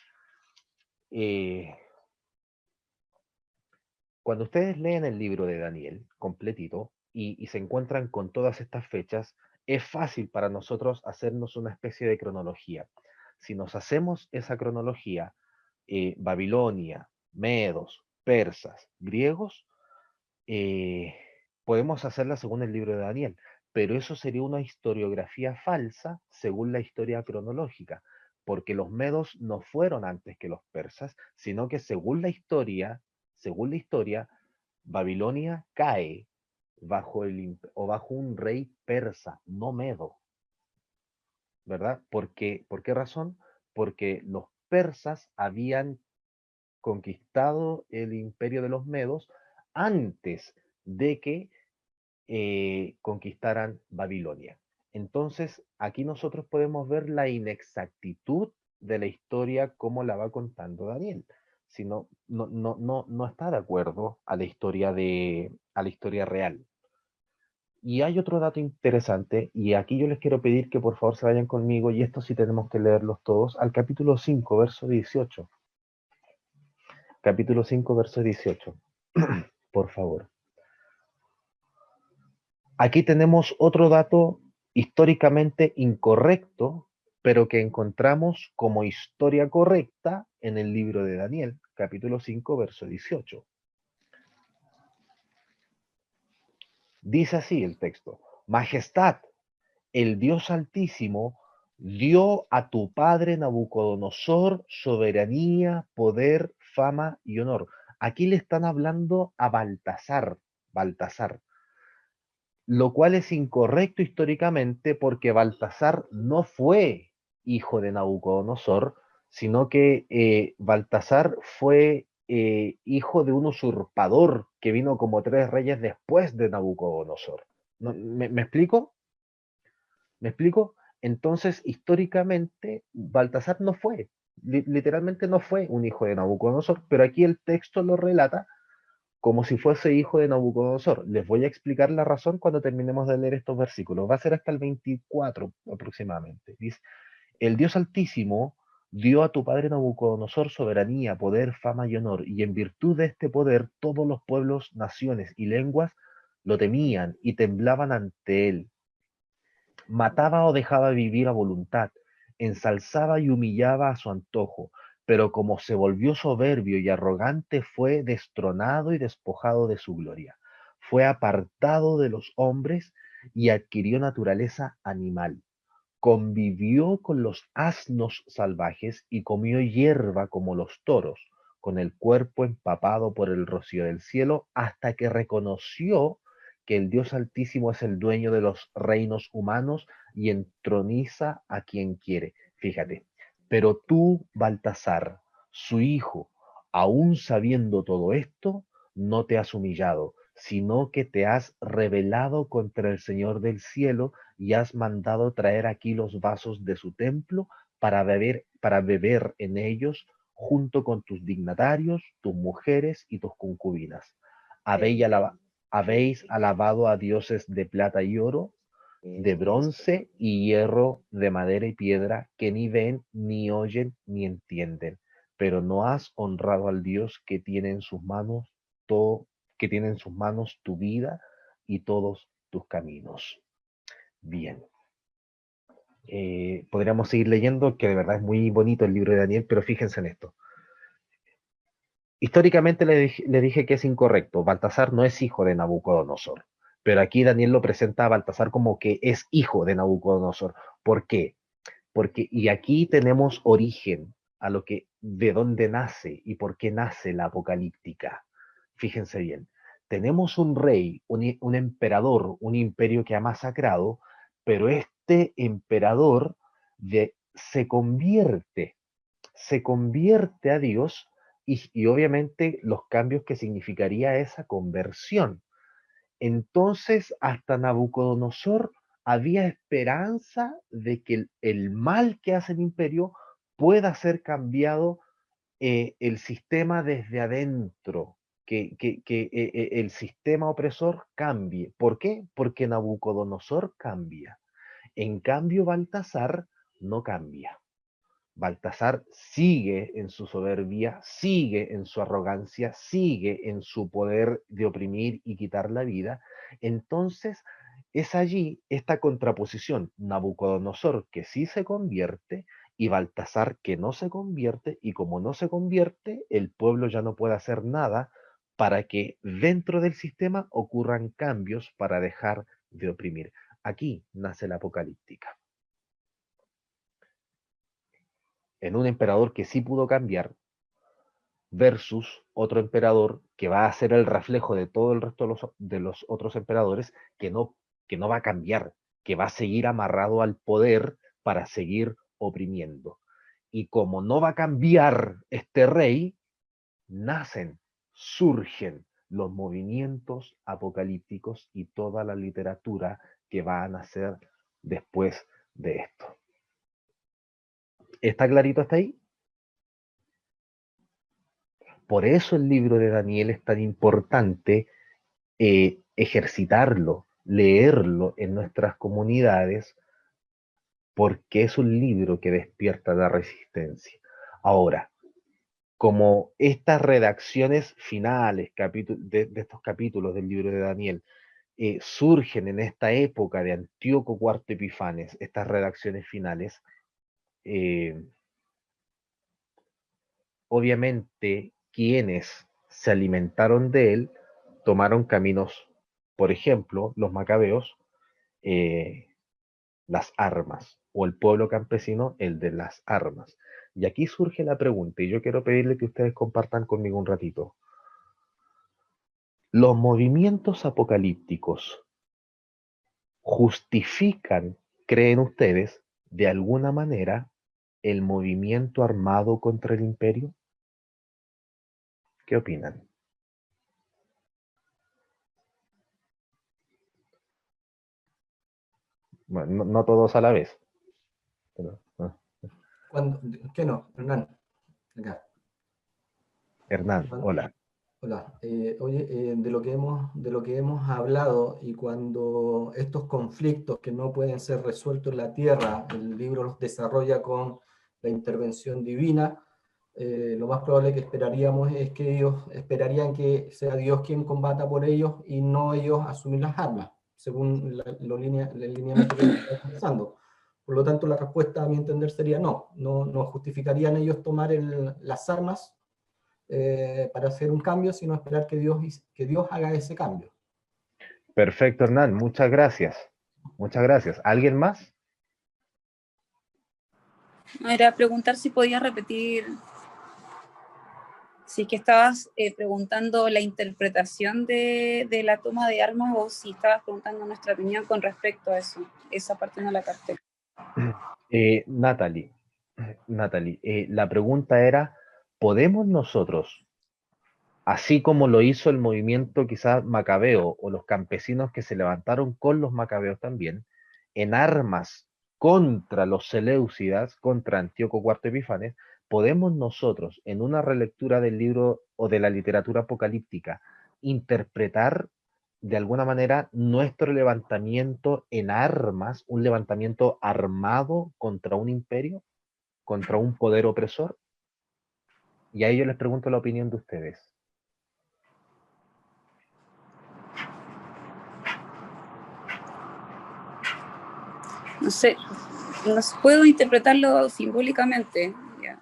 Cuando ustedes leen el libro de Daniel completito y se encuentran con todas estas fechas, es fácil para nosotros hacernos una especie de cronología. Si nos hacemos esa cronología, Babilonia, medos, persas, griegos, podemos hacerla según el libro de Daniel, pero eso sería una historiografía falsa según la historia cronológica, porque los medos no fueron antes que los persas, sino que según la historia, Babilonia cae bajo un rey persa, no medo, ¿verdad? ¿Por qué razón? Porque los persas habían conquistado el imperio de los medos antes de que conquistaran Babilonia. Entonces, aquí nosotros podemos ver la inexactitud de la historia como la va contando Daniel. Si no está de acuerdo a la historia real. Y hay otro dato interesante, y aquí yo les quiero pedir que por favor se vayan conmigo, y esto sí tenemos que leerlos todos, al capítulo 5, verso 18. Capítulo 5, verso 18. Por favor. Aquí tenemos otro dato históricamente incorrecto, pero que encontramos como historia correcta en el libro de Daniel, capítulo 5, verso 18. Dice así el texto: Majestad, el Dios Altísimo dio a tu padre Nabucodonosor soberanía, poder, fama y honor. Aquí le están hablando a Baltasar, lo cual es incorrecto históricamente, porque Baltasar no fue hijo de Nabucodonosor, sino que Baltasar fue hijo de un usurpador que vino como 3 reyes después de Nabucodonosor. ¿Me explico? ¿Me explico? Entonces, históricamente, Baltasar no fue, literalmente no fue un hijo de Nabucodonosor, pero aquí el texto lo relata como si fuese hijo de Nabucodonosor. Les voy a explicar la razón cuando terminemos de leer estos versículos. Va a ser hasta el 24 aproximadamente. Dice, el Dios Altísimo dio a tu padre Nabucodonosor soberanía, poder, fama y honor, y en virtud de este poder todos los pueblos, naciones y lenguas lo temían y temblaban ante él. Mataba o dejaba vivir a voluntad, ensalzaba y humillaba a su antojo, pero como se volvió soberbio y arrogante, fue destronado y despojado de su gloria. Fue apartado de los hombres y adquirió naturaleza animal. Convivió con los asnos salvajes y comió hierba como los toros, con el cuerpo empapado por el rocío del cielo, hasta que reconoció que el Dios Altísimo es el dueño de los reinos humanos y entroniza a quien quiere. Fíjate, pero tú, Baltasar, su hijo, aún sabiendo todo esto, no te has humillado, sino que te has rebelado contra el Señor del cielo y has mandado traer aquí los vasos de su templo para beber en ellos junto con tus dignatarios, tus mujeres y tus concubinas. Habéis alabado a dioses de plata y oro, de bronce y hierro, de madera y piedra, que ni ven, ni oyen, ni entienden. Pero no has honrado al Dios que tiene en sus manos tu vida y todos tus caminos. Bien. Podríamos seguir leyendo, que de verdad es muy bonito el libro de Daniel, pero fíjense en esto. Históricamente le dije que es incorrecto. Baltasar no es hijo de Nabucodonosor, pero aquí Daniel lo presenta a Baltasar como que es hijo de Nabucodonosor. ¿Por qué? Porque, y aquí tenemos origen a lo que, de dónde nace y por qué nace la apocalíptica. Fíjense bien. Tenemos un rey, un emperador, un imperio que ha masacrado, pero este emperador se convierte a Dios y obviamente los cambios que significaría esa conversión. Entonces, hasta Nabucodonosor había esperanza de que el mal que hace el imperio pueda ser cambiado, el sistema desde adentro, que el sistema opresor cambie. ¿Por qué? Porque Nabucodonosor cambia. En cambio, Baltasar no cambia. Baltasar sigue en su soberbia, sigue en su arrogancia, sigue en su poder de oprimir y quitar la vida. Entonces, es allí esta contraposición, Nabucodonosor que sí se convierte y Baltasar que no se convierte, y como no se convierte, el pueblo ya no puede hacer nada para que dentro del sistema ocurran cambios para dejar de oprimir. Aquí nace la apocalíptica. En un emperador que sí pudo cambiar versus otro emperador que va a ser el reflejo de todo el resto de los otros emperadores que no va a cambiar, que va a seguir amarrado al poder para seguir oprimiendo. Y como no va a cambiar este rey, surgen los movimientos apocalípticos y toda la literatura que va a nacer después de esto. ¿Está clarito hasta ahí? Por eso el libro de Daniel es tan importante ejercitarlo, leerlo en nuestras comunidades, porque es un libro que despierta la resistencia. Ahora, como estas redacciones finales de estos capítulos del libro de Daniel surgen en esta época de Antíoco IV Epifanes, estas redacciones finales, obviamente quienes se alimentaron de él tomaron caminos, por ejemplo, los macabeos, las armas, o el pueblo campesino, el de las armas. Y aquí surge la pregunta, y yo quiero pedirle que ustedes compartan conmigo un ratito. ¿Los movimientos apocalípticos justifican, creen ustedes, de alguna manera, el movimiento armado contra el imperio? ¿Qué opinan? Bueno, no todos a la vez. Pero, ¿Qué no, Hernán? Acá. Hernán, hola. Hola. Oye, de lo que hemos hablado, y cuando estos conflictos que no pueden ser resueltos en la tierra, el libro los desarrolla con la intervención divina, lo más probable que esperaríamos es que ellos esperarían que sea Dios quien combata por ellos y no ellos asumir las armas, según el lineamiento que estamos pensando. Por lo tanto, la respuesta, a mi entender, sería no justificarían ellos tomar las armas para hacer un cambio, sino esperar que Dios haga ese cambio. Perfecto, Hernán, muchas gracias. Muchas gracias. ¿Alguien más? Era preguntar si podías repetir, si es que estabas preguntando la interpretación de la toma de armas o si estabas preguntando nuestra opinión con respecto a eso. Esa parte no la capté. Natalie, la pregunta era, ¿podemos nosotros, así como lo hizo el movimiento quizás macabeo o los campesinos que se levantaron con los macabeos también, en armas contra los seleucidas, contra Antíoco IV Epífanes, podemos nosotros, en una relectura del libro o de la literatura apocalíptica, interpretar de alguna manera nuestro levantamiento en armas, un levantamiento armado contra un imperio, contra un poder opresor? Y a ello les pregunto la opinión de ustedes. No sé, no puedo interpretarlo simbólicamente, ¿ya?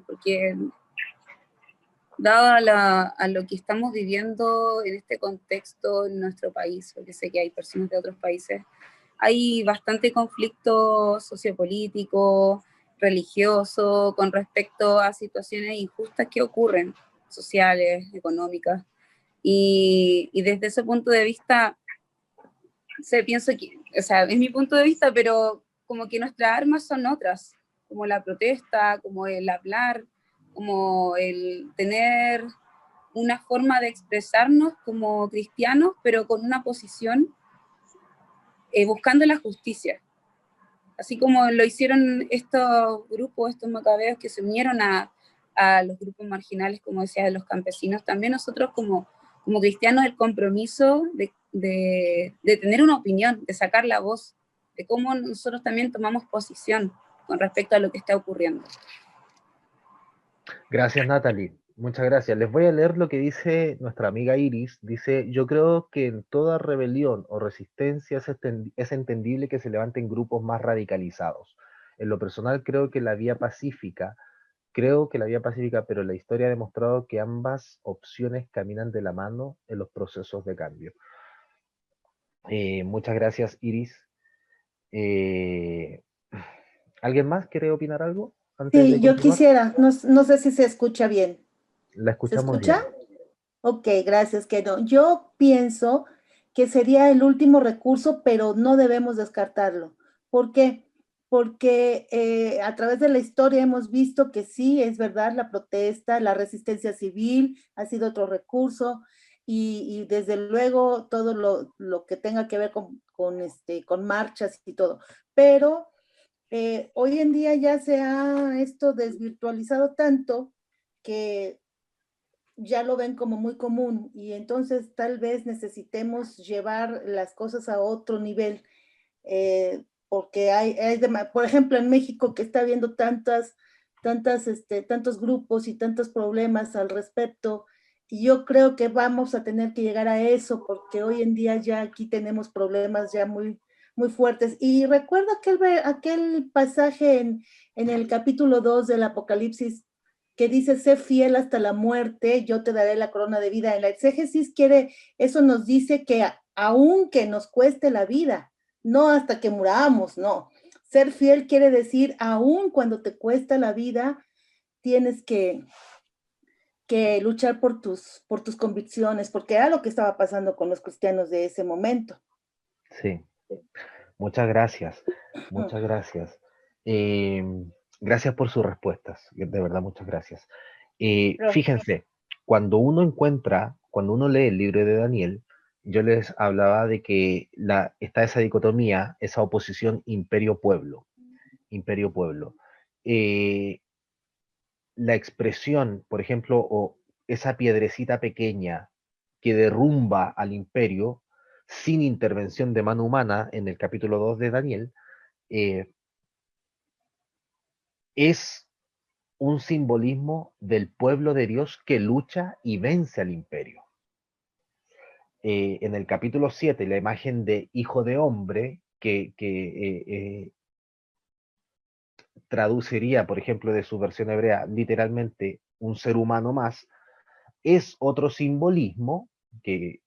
Porque dado a lo que estamos viviendo en este contexto en nuestro país, porque sé que hay personas de otros países, hay bastante conflicto sociopolítico, religioso, con respecto a situaciones injustas que ocurren, sociales, económicas, y desde ese punto de vista, pienso que, o sea, es mi punto de vista, pero como que nuestras armas son otras, como la protesta, como el hablar, como el tener una forma de expresarnos como cristianos, pero con una posición buscando la justicia. Así como lo hicieron estos grupos, estos macabeos que se unieron a los grupos marginales, como decía, de los campesinos, también nosotros como cristianos el compromiso de tener una opinión, de sacar la voz, de cómo nosotros también tomamos posición con respecto a lo que está ocurriendo. Gracias, Natalie. Muchas gracias. Les voy a leer lo que dice nuestra amiga Iris. Dice, yo creo que en toda rebelión o resistencia es entendible que se levanten grupos más radicalizados. En lo personal creo que la vía pacífica, pero la historia ha demostrado que ambas opciones caminan de la mano en los procesos de cambio. Muchas gracias, Iris. ¿Alguien más quiere opinar algo? Sí, yo quisiera, no sé si se escucha bien. La ¿Se escuchamos escucha? bien. Ok, gracias, que no. Yo pienso que sería el último recurso, pero no debemos descartarlo. ¿Por qué? Porque a través de la historia hemos visto que sí, es verdad, la protesta, la resistencia civil ha sido otro recurso, y desde luego todo lo que tenga que ver con marchas y todo. Pero hoy en día ya se ha esto desvirtualizado tanto que ya lo ven como muy común, y entonces tal vez necesitemos llevar las cosas a otro nivel, porque por ejemplo, en México, que está habiendo tantos grupos y tantos problemas al respecto, y yo creo que vamos a tener que llegar a eso, porque hoy en día ya aquí tenemos problemas ya muy, muy fuertes. Y recuerdo aquel pasaje en el capítulo 2 del Apocalipsis, que dice, sé fiel hasta la muerte, yo te daré la corona de vida. En la exégesis eso nos dice que aunque nos cueste la vida, no hasta que muramos, no. Ser fiel quiere decir, aun cuando te cuesta la vida, tienes que luchar por tus convicciones, porque era lo que estaba pasando con los cristianos de ese momento. Sí, muchas gracias, muchas gracias. Gracias por sus respuestas, de verdad, muchas gracias. Profe. Fíjense, cuando uno lee el libro de Daniel, yo les hablaba de que está esa dicotomía, esa oposición imperio-pueblo. Imperio-pueblo. La expresión, por ejemplo, o esa piedrecita pequeña que derrumba al imperio sin intervención de mano humana en el capítulo 2 de Daniel, es un simbolismo del pueblo de Dios que lucha y vence al imperio. En el capítulo 7, la imagen de hijo de hombre, que traduciría, por ejemplo, de su versión hebrea, literalmente un ser humano más, es otro simbolismo que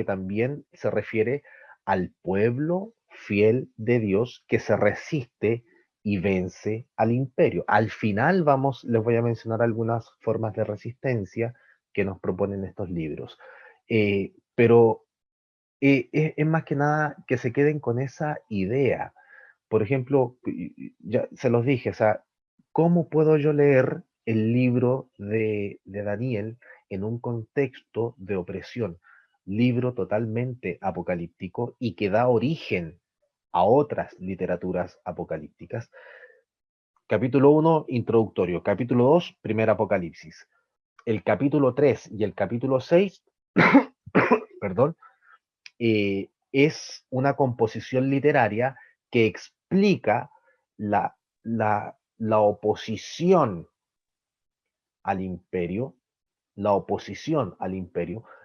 también se refiere al pueblo fiel de Dios que se resiste y vence al imperio. Al final les voy a mencionar algunas formas de resistencia que nos proponen estos libros. Pero es más que nada que se queden con esa idea. Por ejemplo, ya se los dije, o sea, ¿cómo puedo yo leer el libro de Daniel en un contexto de opresión? Libro totalmente apocalíptico y que da origen a otras literaturas apocalípticas. Capítulo 1, introductorio. Capítulo 2, primer apocalipsis. El capítulo 3 y el capítulo 6, perdón, es una composición literaria que explica la, la oposición al imperio,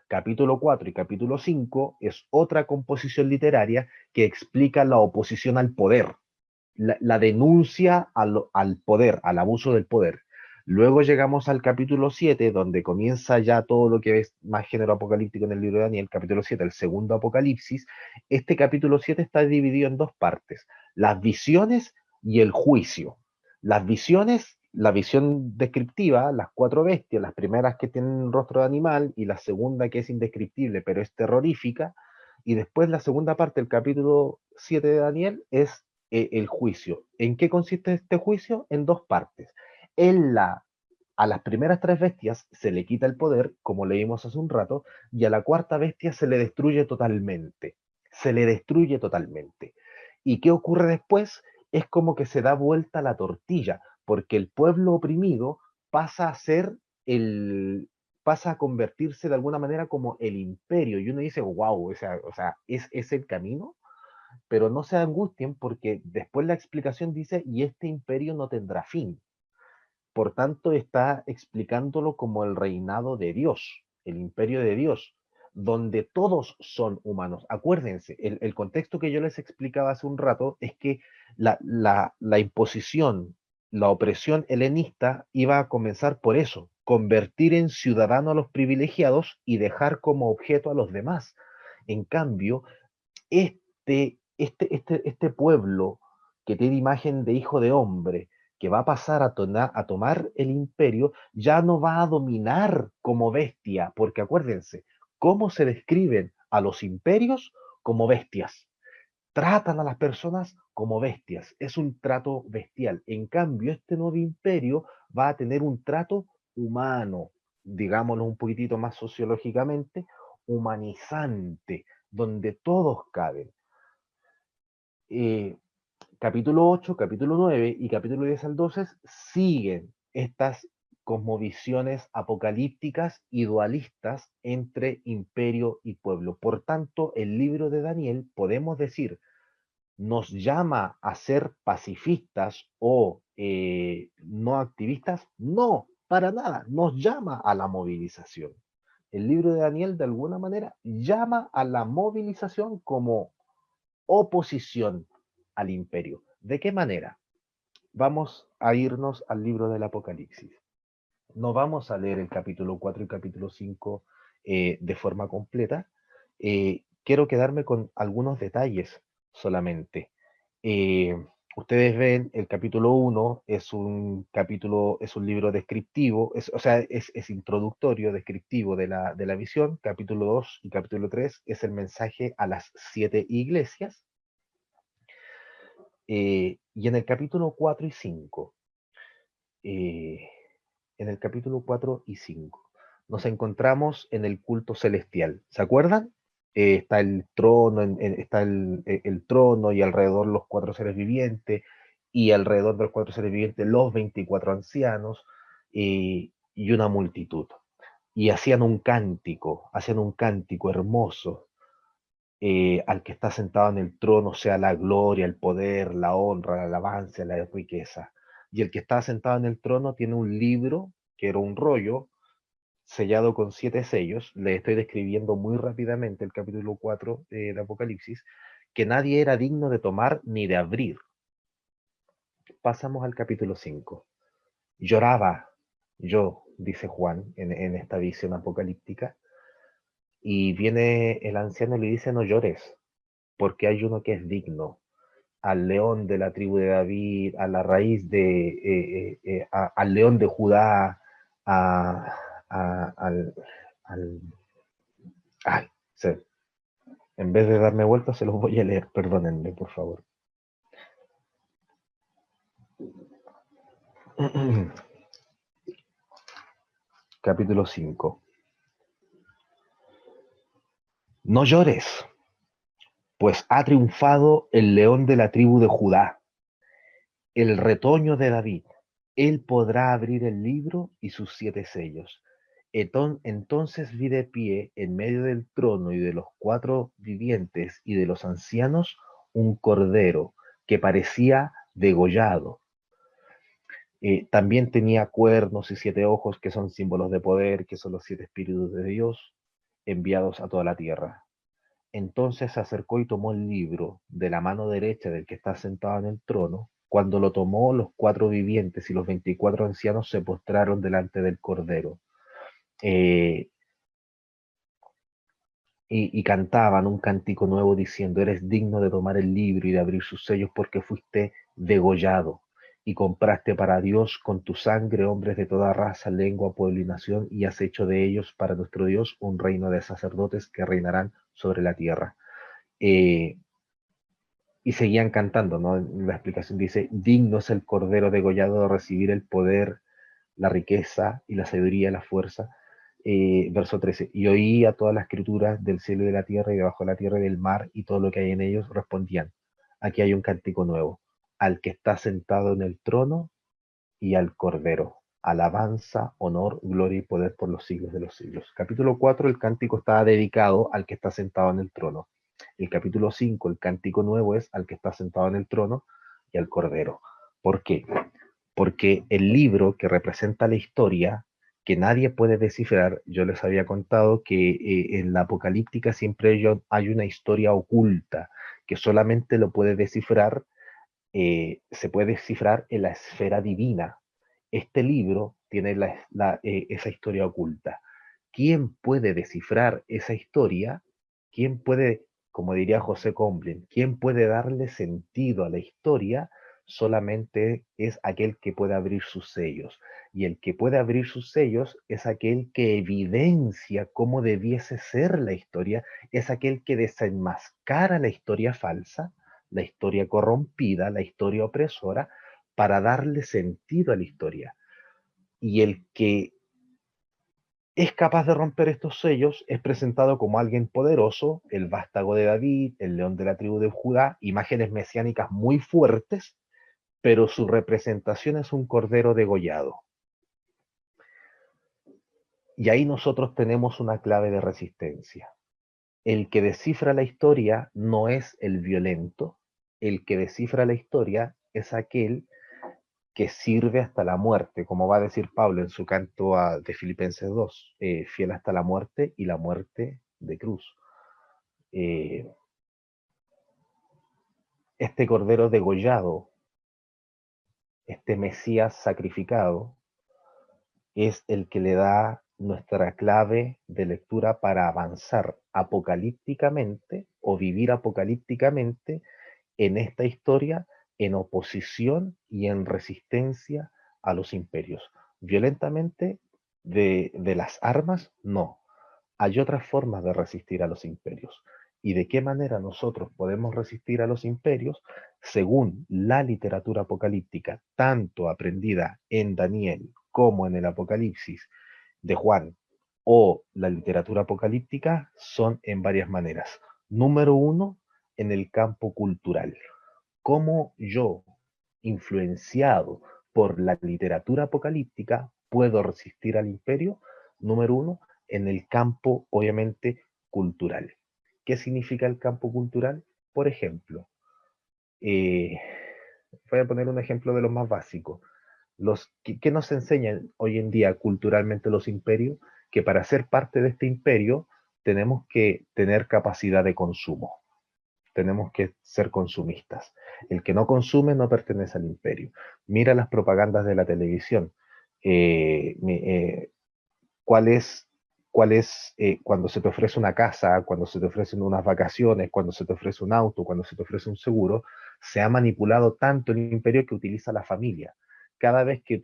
Capítulo 4 y capítulo 5 es otra composición literaria que explica la oposición al poder, la denuncia al poder, al abuso del poder. Luego llegamos al capítulo 7, donde comienza ya todo lo que es más género apocalíptico en el libro de Daniel, capítulo 7, el segundo apocalipsis. Este capítulo 7 está dividido en dos partes, las visiones y el juicio. Las visiones, la visión descriptiva, las 4 bestias, las primeras que tienen un rostro de animal y la segunda que es indescriptible pero es terrorífica, y después la segunda parte del capítulo 7 de Daniel es el juicio. ¿En qué consiste este juicio? En dos partes. A las primeras 3 bestias se le quita el poder, como leímos hace un rato, y a la cuarta bestia se le destruye totalmente. Se le destruye totalmente. ¿Y qué ocurre después? Es como que se da vuelta la tortilla, porque el pueblo oprimido pasa a ser pasa a convertirse de alguna manera como el imperio. Y uno dice, wow, o sea, ¿es el camino? Pero no se angustien porque después la explicación dice, y este imperio no tendrá fin. Por tanto, está explicándolo como el reinado de Dios, el imperio de Dios, donde todos son humanos. Acuérdense, el contexto que yo les explicaba hace un rato es que la imposición, la opresión helenista iba a comenzar por eso, convertir en ciudadano a los privilegiados y dejar como objeto a los demás. En cambio, este pueblo que tiene imagen de hijo de hombre, que va a pasar a tomar el imperio, ya no va a dominar como bestia, porque acuérdense, ¿cómo se describen a los imperios? Como bestias. Tratan a las personas como bestias, es un trato bestial. En cambio, este nuevo imperio va a tener un trato humano, digámoslo un poquitito más sociológicamente, humanizante, donde todos caben. Capítulo 8, capítulo 9 y capítulo 10 al 12 siguen estas cosmovisiones apocalípticas y dualistas entre imperio y pueblo. Por tanto, el libro de Daniel, podemos decir, nos llama a ser pacifistas o no activistas. No, para nada, nos llama a la movilización. El libro de Daniel, de alguna manera, llama a la movilización como oposición al imperio. ¿De qué manera? Vamos a irnos al libro del Apocalipsis. No vamos a leer el capítulo 4 y capítulo 5 de forma completa. Quiero quedarme con algunos detalles solamente. Ustedes ven, el capítulo 1 es un libro descriptivo, es introductorio, descriptivo de la visión. Capítulo 2 y capítulo 3 es el mensaje a las 7 iglesias. Y en el capítulo 4 y 5, nos encontramos en el culto celestial. ¿Se acuerdan? Está el trono, está el trono y alrededor los 4 seres vivientes, y alrededor de los 4 seres vivientes los 24 ancianos, y una multitud. Y hacían un cántico hermoso, al que está sentado en el trono sea la gloria, el poder, la honra, la alabanza, la riqueza. Y el que está sentado en el trono tiene un libro, que era un rollo, sellado con 7 sellos. Le estoy describiendo muy rápidamente el capítulo 4 de Apocalipsis, que nadie era digno de tomar ni de abrir. Pasamos al capítulo 5. Lloraba yo, dice Juan, en esta visión apocalíptica, y viene el anciano y le dice: no llores, porque hay uno que es digno, al león de la tribu de David, a la raíz al león de Judá, al ay, en vez de darme vuelta se los voy a leer, perdónenme, por favor. Capítulo 5. No llores, pues ha triunfado el león de la tribu de Judá, el retoño de David. Él podrá abrir el libro y sus 7 sellos. Entonces vi de pie en medio del trono y de los 4 vivientes y de los ancianos un cordero que parecía degollado. También tenía cuernos y 7 ojos, que son símbolos de poder, que son los 7 espíritus de Dios enviados a toda la tierra. Entonces se acercó y tomó el libro de la mano derecha del que está sentado en el trono. Cuando lo tomó, los 4 vivientes y los 24 ancianos se postraron delante del cordero. Y cantaban un cántico nuevo diciendo: eres digno de tomar el libro y de abrir sus sellos, porque fuiste degollado y compraste para Dios con tu sangre hombres de toda raza, lengua, pueblo y nación, y has hecho de ellos para nuestro Dios un reino de sacerdotes que reinarán sobre la tierra. Y seguían cantando, ¿no? La explicación dice: digno es el cordero degollado de recibir el poder, la riqueza y la sabiduría, la fuerza. Verso 13, y oí a todas las criaturas del cielo y de la tierra y debajo de la tierra y del mar y todo lo que hay en ellos respondían: aquí hay un cántico nuevo, al que está sentado en el trono y al cordero, alabanza, honor, gloria y poder por los siglos de los siglos. Capítulo 4, el cántico está dedicado al que está sentado en el trono. El capítulo 5, el cántico nuevo, es al que está sentado en el trono y al cordero. ¿Por qué? Porque el libro que representa la historia, que nadie puede descifrar, yo les había contado que en la apocalíptica siempre hay una historia oculta, que solamente lo puede descifrar, se puede descifrar en la esfera divina. Este libro tiene esa historia oculta. ¿Quién puede descifrar esa historia? ¿Quién puede, como diría José Comblin, quién puede darle sentido a la historia? Solamente es aquel que puede abrir sus sellos. Y el que puede abrir sus sellos es aquel que evidencia cómo debiese ser la historia, es aquel que desenmascara la historia falsa, la historia corrompida, la historia opresora, para darle sentido a la historia. Y el que es capaz de romper estos sellos es presentado como alguien poderoso, el vástago de David, el león de la tribu de Judá, imágenes mesiánicas muy fuertes, pero su representación es un cordero degollado. Y ahí nosotros tenemos una clave de resistencia. El que descifra la historia no es el violento, el que descifra la historia es aquel que sirve hasta la muerte, como va a decir Pablo en su canto de Filipenses 2, fiel hasta la muerte y la muerte de cruz. Este cordero degollado, este Mesías sacrificado, es el que le da nuestra clave de lectura para avanzar apocalípticamente o vivir apocalípticamente en esta historia, en oposición y en resistencia a los imperios. Violentamente, de las armas, no. Hay otras formas de resistir a los imperios. y de qué manera nosotros podemos resistir a los imperios según la literatura apocalíptica, tanto aprendida en Daniel como en el Apocalipsis de Juan, o la literatura apocalíptica, son en varias maneras. Número uno, en el campo cultural. ¿Cómo yo, influenciado por la literatura apocalíptica, puedo resistir al imperio? Número uno, en el campo, obviamente, cultural. ¿Qué significa el campo cultural? Por ejemplo, voy a poner un ejemplo de los más básicos. ¿Qué nos enseñan hoy en día culturalmente los imperios? Que para ser parte de este imperio tenemos que tener capacidad de consumo. Tenemos que ser consumistas. El que no consume no pertenece al imperio. Mira las propagandas de la televisión. ¿Cuál es cuando se te ofrece una casa, cuando se te ofrecen unas vacaciones, cuando se te ofrece un auto, cuando se te ofrece un seguro? Se ha manipulado tanto el imperio que utiliza la familia. Cada vez que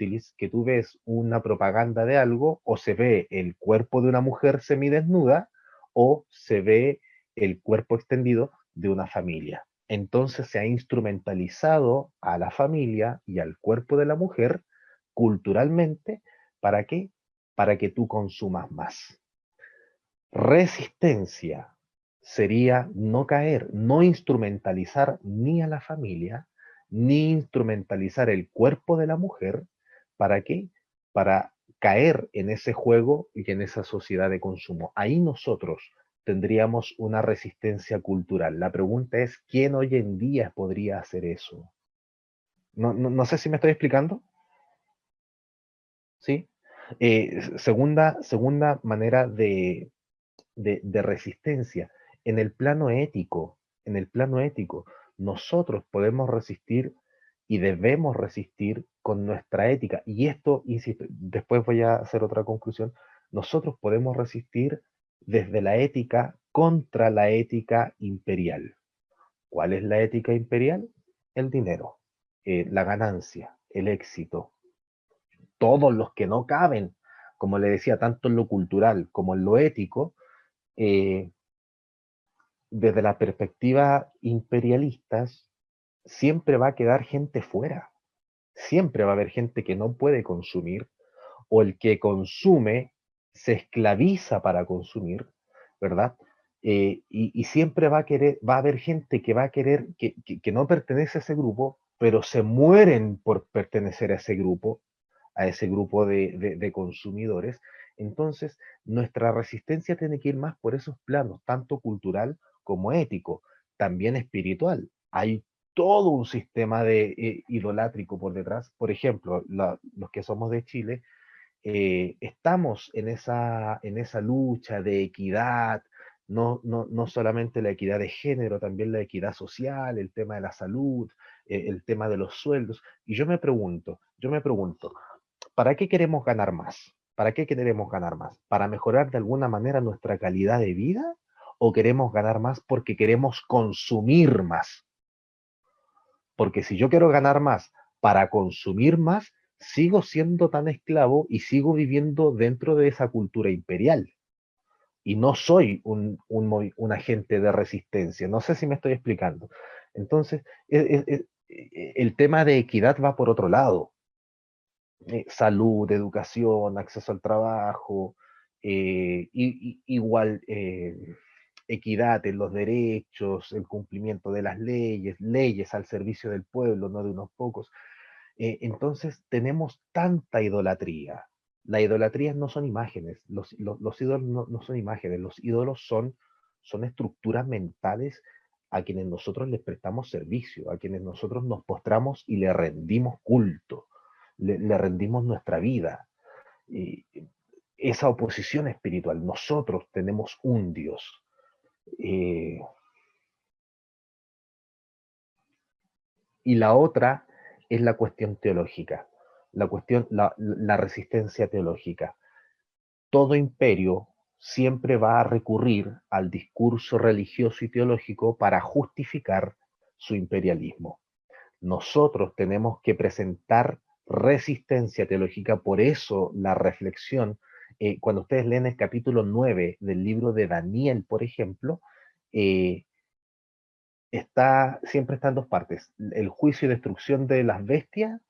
tú ves una propaganda de algo, o se ve el cuerpo de una mujer semidesnuda, o se ve el cuerpo extendido de una familia. Entonces se ha instrumentalizado a la familia y al cuerpo de la mujer culturalmente. ¿Para qué? Para que tú consumas más. Resistencia sería no caer, no instrumentalizar ni a la familia, ni instrumentalizar el cuerpo de la mujer. ¿Para qué? Para caer en ese juego y en esa sociedad de consumo. Ahí nosotros tendríamos una resistencia cultural. La pregunta es, ¿quién hoy en día podría hacer eso? No sé si me estoy explicando. ¿Sí? Segunda manera de resistencia, en el plano ético, nosotros podemos resistir y debemos resistir con nuestra ética. Y esto, insisto, después voy a hacer otra conclusión, nosotros podemos resistir desde la ética contra la ética imperial. ¿Cuál es la ética imperial? El dinero, la ganancia, el éxito, todos los que no caben, como le decía, tanto en lo cultural como en lo ético. Desde la perspectiva imperialistas, siempre va a quedar gente fuera. Siempre va a haber gente que no puede consumir, o el que consume se esclaviza para consumir, ¿verdad? Y siempre va a haber gente que va a querer, que no pertenece a ese grupo, pero se mueren por pertenecer a ese grupo de consumidores. Entonces, nuestra resistencia tiene que ir más por esos planos, tanto cultural como ético, también espiritual. Hay todo un sistema idolátrico por detrás. Por ejemplo, los que somos de Chile, estamos en esa lucha de equidad, no solamente la equidad de género, también la equidad social, el tema de la salud, el tema de los sueldos. Y yo me pregunto, ¿para qué queremos ganar más? ¿Para qué queremos ganar más? ¿Para mejorar de alguna manera nuestra calidad de vida? ¿O queremos ganar más porque queremos consumir más? Porque si yo quiero ganar más para consumir más, sigo siendo tan esclavo y sigo viviendo dentro de esa cultura imperial. Y no soy un agente de resistencia. No sé si me estoy explicando. Entonces, el tema de equidad va por otro lado. Salud, educación, acceso al trabajo, igual equidad en los derechos, el cumplimiento de las leyes al servicio del pueblo, no de unos pocos. Entonces tenemos tanta idolatría. Las idolatrías no son imágenes, los ídolos no son imágenes, los ídolos son estructuras mentales a quienes nosotros les prestamos servicio, a quienes nosotros nos postramos y le rendimos culto. Le rendimos nuestra vida. Esa oposición espiritual. Nosotros tenemos un Dios. Y la otra es la cuestión teológica. La resistencia teológica. Todo imperio siempre va a recurrir al discurso religioso y teológico para justificar su imperialismo. Nosotros tenemos que presentar resistencia teológica. Por eso la reflexión, cuando ustedes leen el capítulo 9 del libro de Daniel, por ejemplo, siempre está en dos partes. El juicio y destrucción de las bestias,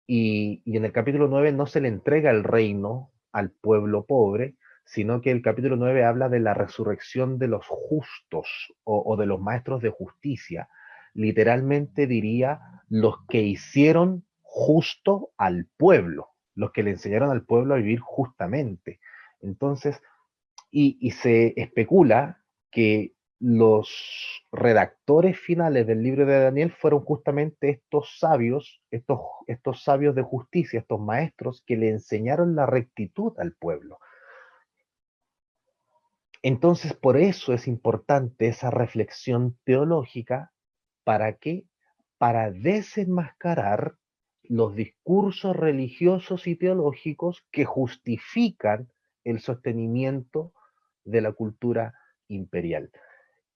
y en el capítulo 9 no se le entrega el reino al pueblo pobre, sino que el capítulo 9 habla de la resurrección de los justos o de los maestros de justicia. Literalmente diría los que hicieron justo al pueblo, los que le enseñaron al pueblo a vivir justamente. Entonces, y se especula que los redactores finales del libro de Daniel fueron justamente estos sabios, estos sabios de justicia, estos maestros que le enseñaron la rectitud al pueblo. Entonces, por eso es importante esa reflexión teológica. ¿Para qué? Para desenmascarar los discursos religiosos y teológicos que justifican el sostenimiento de la cultura imperial.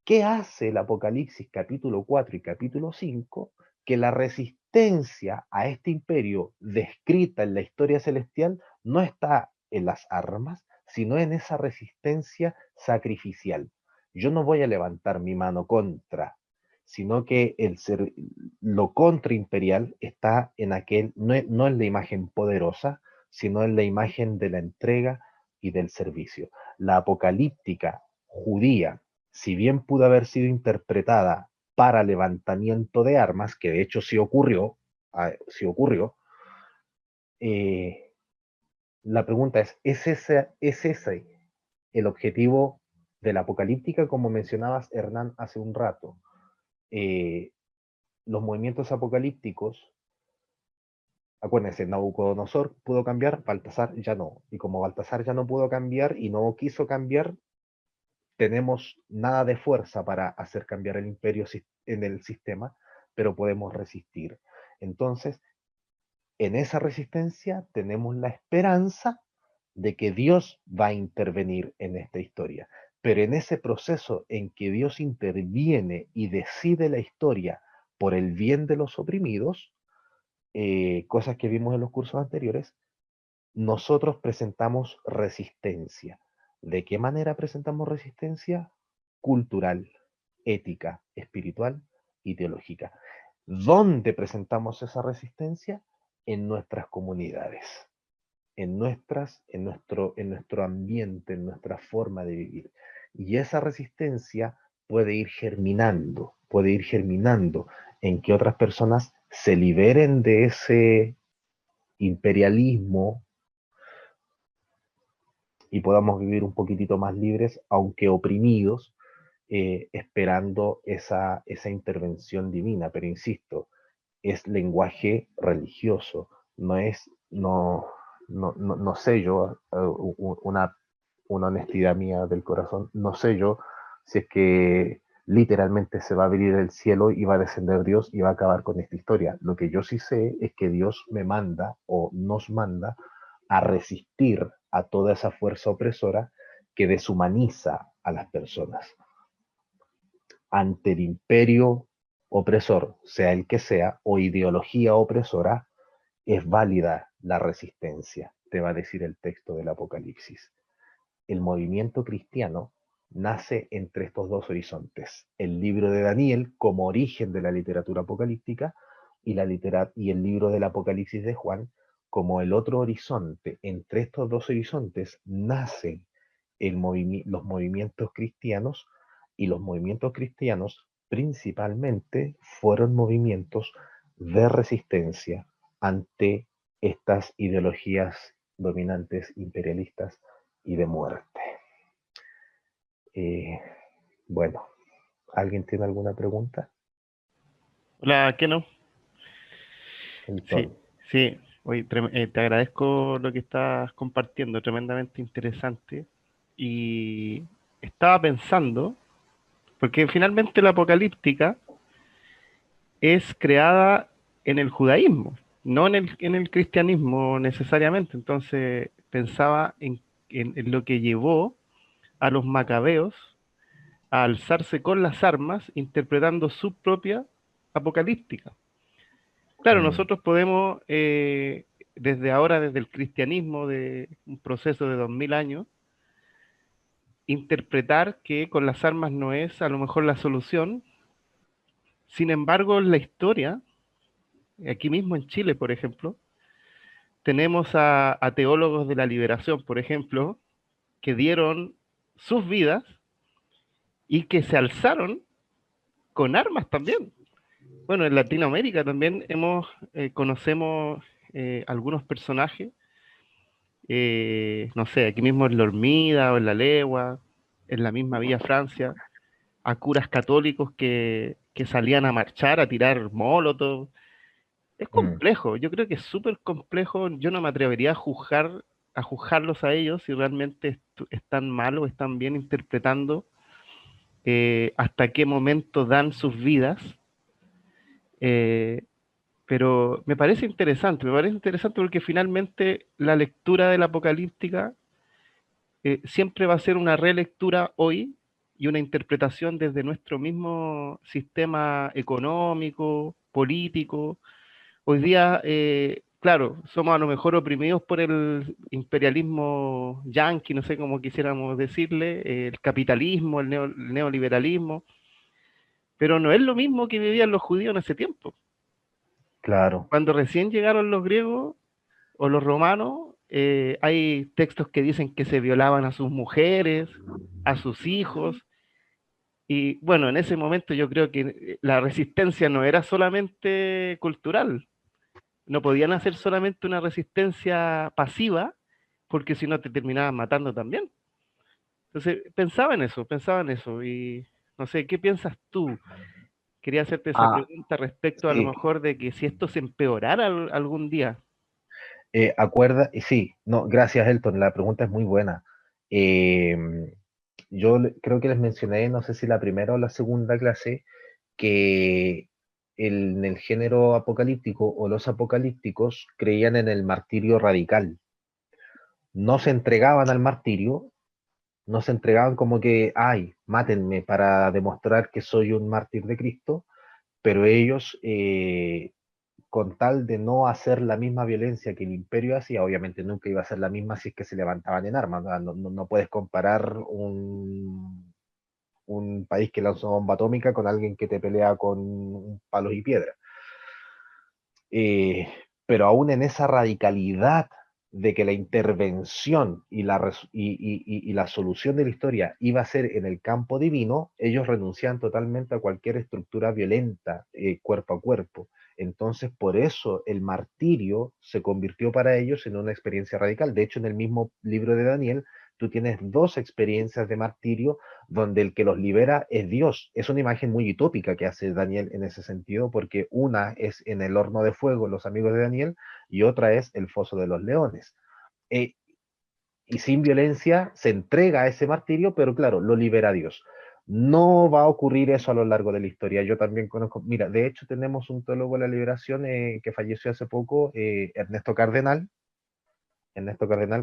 ¿Qué hace el Apocalipsis capítulo 4 y capítulo 5? Que la resistencia a este imperio descrita en la historia celestial no está en las armas, sino en esa resistencia sacrificial. Yo no voy a levantar mi mano contra, sino que lo contraimperial está en aquel, no en la imagen poderosa, sino en la imagen de la entrega y del servicio. La apocalíptica judía, si bien pudo haber sido interpretada para levantamiento de armas, que de hecho sí ocurrió, la pregunta ¿es ese el objetivo de la apocalíptica, como mencionabas, Hernán, hace un rato? Los movimientos apocalípticos, acuérdense, Nabucodonosor pudo cambiar, Baltasar ya no. Y como Baltasar ya no pudo cambiar y no quiso cambiar, tenemos nada de fuerza para hacer cambiar el imperio en el sistema, pero podemos resistir. Entonces, en esa resistencia tenemos la esperanza de que Dios va a intervenir en esta historia. Pero en ese proceso en que Dios interviene y decide la historia por el bien de los oprimidos, cosas que vimos en los cursos anteriores, nosotros presentamos resistencia. ¿De qué manera presentamos resistencia? Cultural, ética, espiritual y teológica. ¿Dónde presentamos esa resistencia? En nuestras comunidades, en nuestro ambiente, en nuestra forma de vivir. Y esa resistencia puede ir germinando en que otras personas se liberen de ese imperialismo y podamos vivir un poquitito más libres, aunque oprimidos, esperando esa intervención divina. Pero insisto, es lenguaje religioso, no sé yo, una honestidad mía del corazón, no sé yo si es que literalmente se va a abrir el cielo y va a descender Dios y va a acabar con esta historia. Lo que yo sí sé es que Dios me manda o nos manda a resistir a toda esa fuerza opresora que deshumaniza a las personas. Ante el imperio opresor, sea el que sea, o ideología opresora, es válida la resistencia, te va a decir el texto del Apocalipsis. El movimiento cristiano nace entre estos dos horizontes. El libro de Daniel como origen de la literatura apocalíptica y el libro del Apocalipsis de Juan como el otro horizonte. Entre estos dos horizontes nacen los movimientos cristianos, y los movimientos cristianos principalmente fueron movimientos de resistencia ante estas ideologías dominantes imperialistas y de muerte. Bueno, ¿alguien tiene alguna pregunta? Hola, ¿qué no? Entonces, Sí. Oye, te agradezco lo que estás compartiendo, tremendamente interesante. Y estaba pensando, porque finalmente la apocalíptica es creada en el judaísmo, no en el cristianismo necesariamente. Entonces pensaba en lo que llevó a los macabeos a alzarse con las armas, interpretando su propia apocalíptica. Claro, nosotros podemos, desde ahora, desde el cristianismo, de un proceso de 2000 años, interpretar que con las armas no es a lo mejor la solución. Sin embargo, en la historia, aquí mismo en Chile, por ejemplo, tenemos a teólogos de la liberación, por ejemplo, que dieron sus vidas y que se alzaron con armas también. Bueno, en Latinoamérica también conocemos algunos personajes, no sé, aquí mismo en La Hormida o en La Legua, en la misma Villa Francia, a curas católicos que salían a marchar, a tirar molotov. Es complejo, yo creo que es súper complejo. Yo no me atrevería a juzgarlos a ellos si realmente están mal o están bien interpretando hasta qué momento dan sus vidas. Pero me parece interesante porque finalmente la lectura de la apocalíptica siempre va a ser una relectura hoy y una interpretación desde nuestro mismo sistema económico, político. Hoy día, claro, somos a lo mejor oprimidos por el imperialismo yanqui, no sé cómo quisiéramos decirle, el capitalismo, el neoliberalismo, pero no es lo mismo que vivían los judíos en ese tiempo. Claro. Cuando recién llegaron los griegos o los romanos, hay textos que dicen que se violaban a sus mujeres, a sus hijos, y bueno, en ese momento yo creo que la resistencia no era solamente cultural, no podían hacer solamente una resistencia pasiva, porque si no te terminaban matando también. Entonces, pensaba en eso, y no sé, ¿qué piensas tú? Quería hacerte esa Ah, pregunta respecto a lo sí. mejor de que si esto se empeorara algún día. Sí, no, gracias, Elton. La pregunta es muy buena. Yo creo que les mencioné, no sé si la primera o la segunda clase, que en el género apocalíptico o los apocalípticos creían en el martirio radical. No se entregaban al martirio, no se entregaban como que, ay, mátenme para demostrar que soy un mártir de Cristo, pero ellos con tal de no hacer la misma violencia que el imperio hacía, obviamente nunca iba a ser la misma si es que se levantaban en armas. No puedes comparar un país que lanza una bomba atómica con alguien que te pelea con palos y piedras. Pero aún en esa radicalidad de que la intervención y la solución de la historia iba a ser en el campo divino, ellos renuncian totalmente a cualquier estructura violenta, cuerpo a cuerpo. Entonces, por eso el martirio se convirtió para ellos en una experiencia radical. De hecho, en el mismo libro de Daniel, tú tienes dos experiencias de martirio donde el que los libera es Dios. Es una imagen muy utópica que hace Daniel en ese sentido, porque una es en el horno de fuego, los amigos de Daniel, y otra es el foso de los leones. Y sin violencia se entrega a ese martirio, pero claro, lo libera Dios. No va a ocurrir eso a lo largo de la historia. Yo también conozco, mira, de hecho tenemos un teólogo de la liberación que falleció hace poco, Ernesto Cardenal,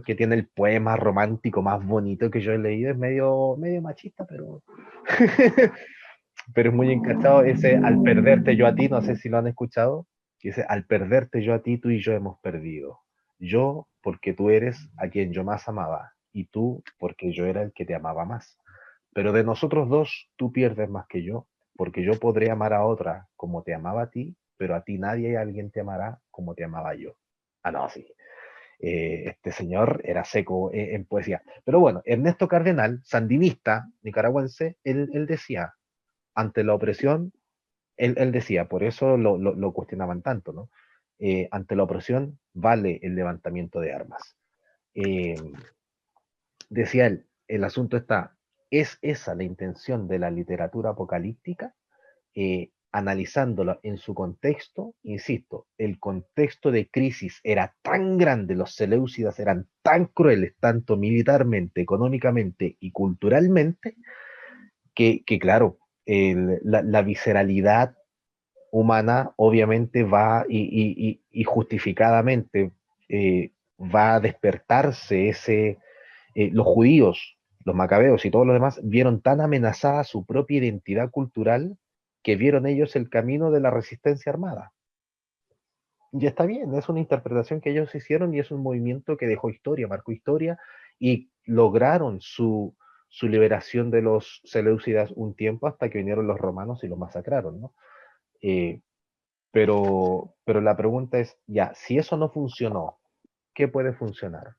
que tiene el poema romántico más bonito que yo he leído. Es medio machista, pero, pero es muy encachado. Ese al perderte yo a ti, no sé si lo han escuchado. Dice, al perderte yo a ti, tú y yo hemos perdido. Yo porque tú eres a quien yo más amaba, y tú porque yo era el que te amaba más. Pero de nosotros dos, tú pierdes más que yo, porque yo podré amar a otra como te amaba a ti, pero a ti nadie y alguien te amará como te amaba yo. Ah, no, sí. Este señor era seco en poesía. Pero bueno, Ernesto Cardenal, sandinista nicaragüense, él decía, ante la opresión, él decía, por eso lo cuestionaban tanto, ¿no? Ante la opresión vale el levantamiento de armas. Eh, Decía él, el asunto está, ¿es esa la intención de la literatura apocalíptica? Analizándola en su contexto, insisto, el contexto de crisis era tan grande, los seleucidas eran tan crueles, tanto militarmente, económicamente y culturalmente, que claro, la visceralidad humana obviamente va y justificadamente va a despertarse los judíos, los macabeos y todos los demás vieron tan amenazada su propia identidad cultural que vieron ellos el camino de la resistencia armada. Y está bien, es una interpretación que ellos hicieron y es un movimiento que dejó historia, marcó historia y lograron su su liberación de los seleucidas un tiempo hasta que vinieron los romanos y los masacraron, ¿no? Pero la pregunta es, ya, si eso no funcionó, ¿qué puede funcionar?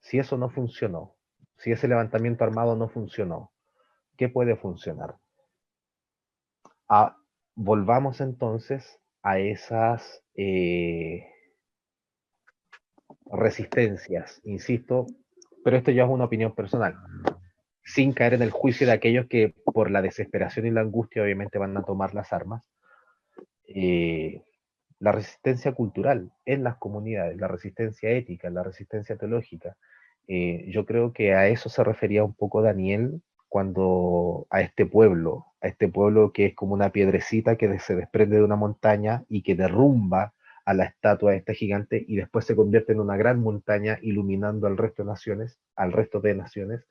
Si eso no funcionó, si ese levantamiento armado no funcionó, ¿qué puede funcionar? Volvamos entonces a esas resistencias, insisto, pero esto ya es una opinión personal, sin caer en el juicio de aquellos que por la desesperación y la angustia obviamente van a tomar las armas. La resistencia cultural en las comunidades, la resistencia ética, la resistencia teológica. Yo creo que a eso se refería un poco Daniel cuando a este pueblo que es como una piedrecita que se desprende de una montaña y que derrumba a la estatua de este gigante y después se convierte en una gran montaña iluminando al resto de naciones.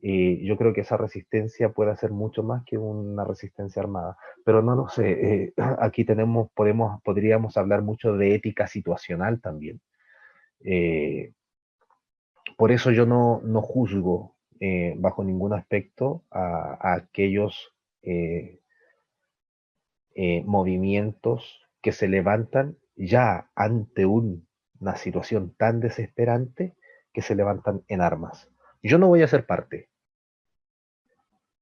Yo creo que esa resistencia puede ser mucho más que una resistencia armada, pero no lo sé. Aquí podríamos hablar mucho de ética situacional también. Por eso yo no juzgo bajo ningún aspecto a aquellos movimientos que se levantan ya ante una situación tan desesperante que se levantan en armas. Yo no voy a ser parte,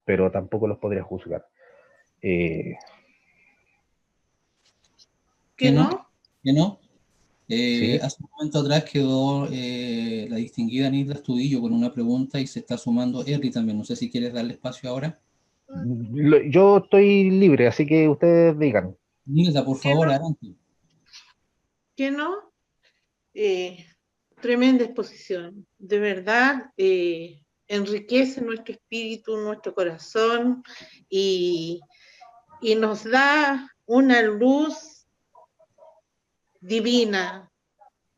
pero tampoco los podría juzgar. ¿Que no? ¿Que no? ¿Sí? Hace un momento atrás quedó la distinguida Nilda Estudillo con una pregunta y se está sumando Erly también. No sé si quieres darle espacio ahora. Yo estoy libre, así que ustedes digan. Nilda, por favor, adelante. ¿Qué no? Tremenda exposición. De verdad, enriquece nuestro espíritu, nuestro corazón y nos da una luz divina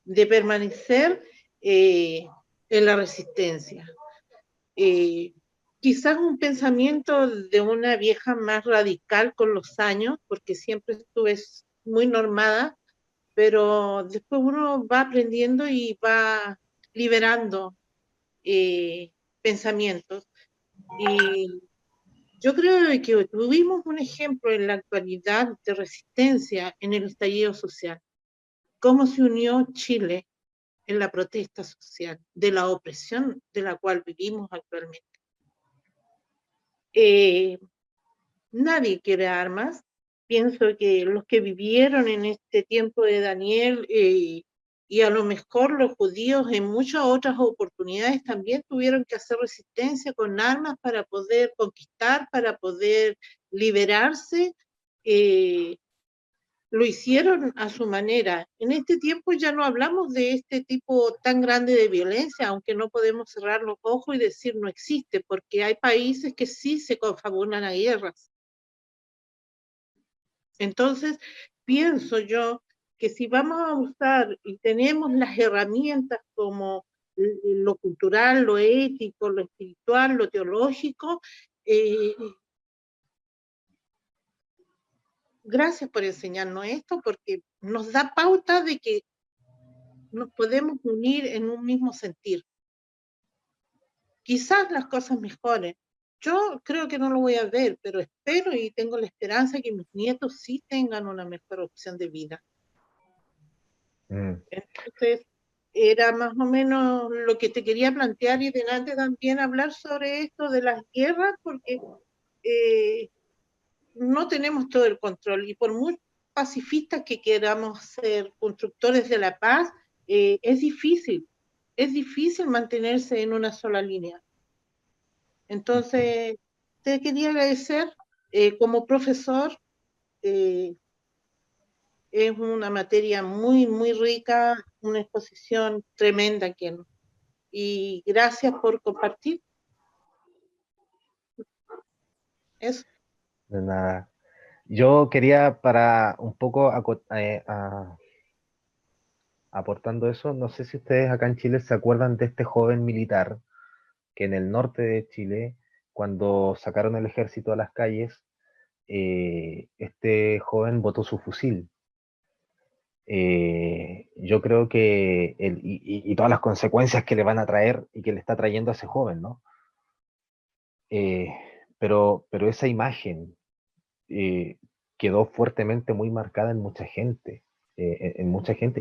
de permanecer en la resistencia. Quizás un pensamiento de una vieja más radical con los años, porque siempre estuve muy normada, pero después uno va aprendiendo y va liberando pensamientos. Y yo creo que tuvimos un ejemplo en la actualidad de resistencia en el estallido social. Cómo se unió Chile en la protesta social de la opresión de la cual vivimos actualmente. Nadie quiere armas. Pienso que los que vivieron en este tiempo de Daniel y a lo mejor los judíos en muchas otras oportunidades también tuvieron que hacer resistencia con armas para poder conquistar, para poder liberarse. Lo hicieron a su manera. En este tiempo ya no hablamos de este tipo tan grande de violencia, aunque no podemos cerrar los ojos y decir no existe, porque hay países que sí se confabulan a guerras. Entonces, pienso yo que si vamos a usar y tenemos las herramientas como lo cultural, lo ético, lo espiritual, lo teológico, gracias por enseñarnos esto, porque nos da pauta de que nos podemos unir en un mismo sentir. Quizás las cosas mejoren. Yo creo que no lo voy a ver, pero espero y tengo la esperanza que mis nietos sí tengan una mejor opción de vida. Entonces, era más o menos lo que te quería plantear y delante también hablar sobre esto de las guerras, porque no tenemos todo el control y por muy pacifistas que queramos ser constructores de la paz, es difícil mantenerse en una sola línea. Entonces, te quería agradecer como profesor. Es una materia muy, muy rica, una exposición tremenda, y gracias por compartir. Eso. De nada. Yo quería para un poco aportando eso, no sé si ustedes acá en Chile se acuerdan de este joven militar que en el norte de Chile, cuando sacaron el ejército a las calles, este joven botó su fusil. Yo creo que y todas las consecuencias que le van a traer y que le está trayendo a ese joven, ¿no? pero esa imagen quedó fuertemente muy marcada en mucha gente,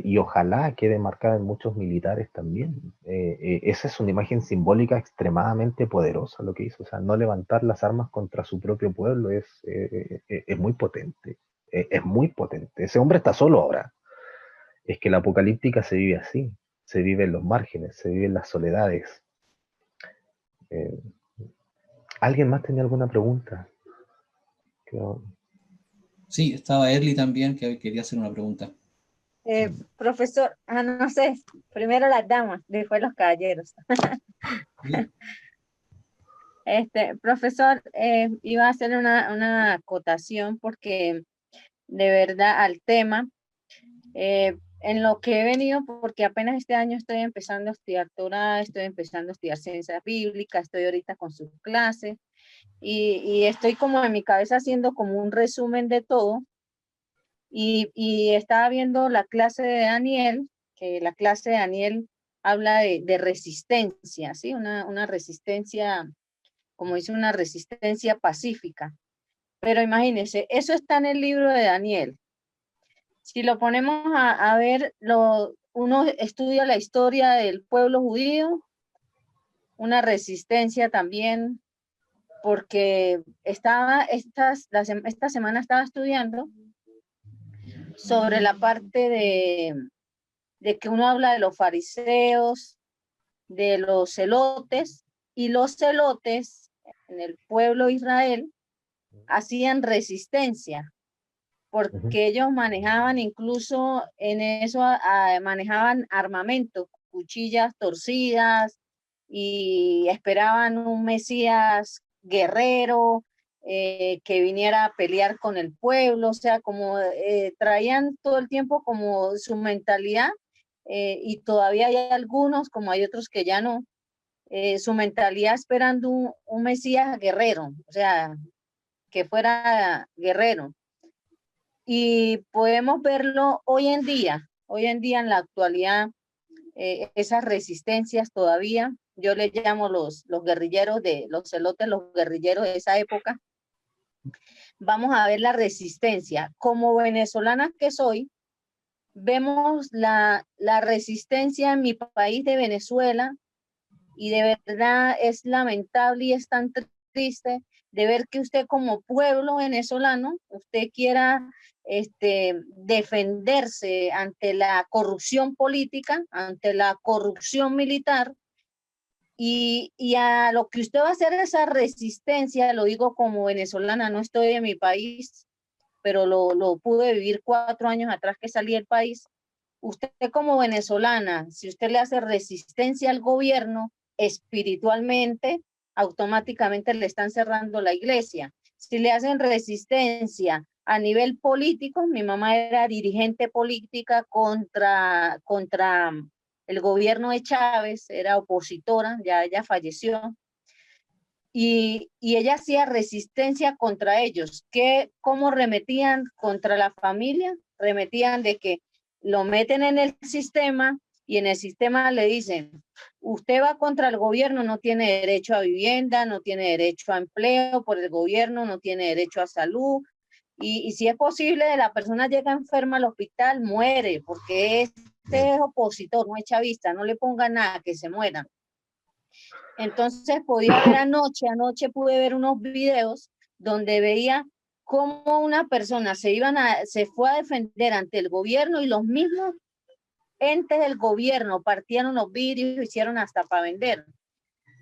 y ojalá quede marcada en muchos militares también. Esa es una imagen simbólica extremadamente poderosa lo que hizo, o sea, no levantar las armas contra su propio pueblo es muy potente, es muy potente. Ese hombre está solo ahora. Es que la apocalíptica se vive así, se vive en los márgenes, se vive en las soledades. ¿Alguien más tenía alguna pregunta? Creo... Sí, estaba Erly también, que quería hacer una pregunta. Profesor, no sé, primero las damas, después los caballeros. ¿Sí? Profesor, iba a hacer una acotación porque de verdad al tema, en lo que he venido, porque apenas este año estoy empezando a estudiar Torah, estoy empezando a estudiar ciencias bíblicas, estoy ahorita con sus clases y estoy como en mi cabeza haciendo como un resumen de todo. Y estaba viendo la clase de Daniel, que la clase de Daniel habla de resistencia, ¿sí? Una resistencia, como dice, una resistencia pacífica. Pero imagínense, eso está en el libro de Daniel. Si lo ponemos a ver, uno estudia la historia del pueblo judío, una resistencia también, porque esta semana estaba estudiando sobre la parte de que uno habla de los fariseos, de los celotes, y los celotes en el pueblo de Israel hacían resistencia, porque ellos manejaban incluso en eso, manejaban armamento, cuchillas torcidas, y esperaban un Mesías guerrero, que viniera a pelear con el pueblo, o sea, como traían todo el tiempo como su mentalidad, y todavía hay algunos, como hay otros que ya no, su mentalidad esperando un Mesías guerrero, o sea, que fuera guerrero. Y podemos verlo hoy en día en la actualidad, esas resistencias todavía, yo les llamo los guerrilleros los celotes, los guerrilleros de esa época. Vamos a ver la resistencia. Como venezolana que soy, vemos la resistencia en mi país de Venezuela, y de verdad es lamentable y es tan triste de ver que usted como pueblo venezolano, usted quiera defenderse ante la corrupción política, ante la corrupción militar, y a lo que usted va a hacer esa resistencia, lo digo como venezolana, no estoy en mi país, pero lo pude vivir 4 años atrás que salí del país. Usted como venezolana, si usted le hace resistencia al gobierno espiritualmente, automáticamente le están cerrando la iglesia. Si le hacen resistencia a nivel político, mi mamá era dirigente política contra el gobierno de Chávez, era opositora, ya ella falleció, y ella hacía resistencia contra ellos. ¿Cómo remetían contra la familia? Remetían de que lo meten en el sistema, y en el sistema le dicen, usted va contra el gobierno, no tiene derecho a vivienda, no tiene derecho a empleo por el gobierno, no tiene derecho a salud, y si es posible, la persona llega enferma al hospital, muere, porque este es opositor, no es chavista, no le ponga nada, que se muera. Entonces podía ver anoche pude ver unos videos donde veía cómo una persona se fue a defender ante el gobierno, y los mismos entes del gobierno partieron los vidrios, hicieron hasta para vender.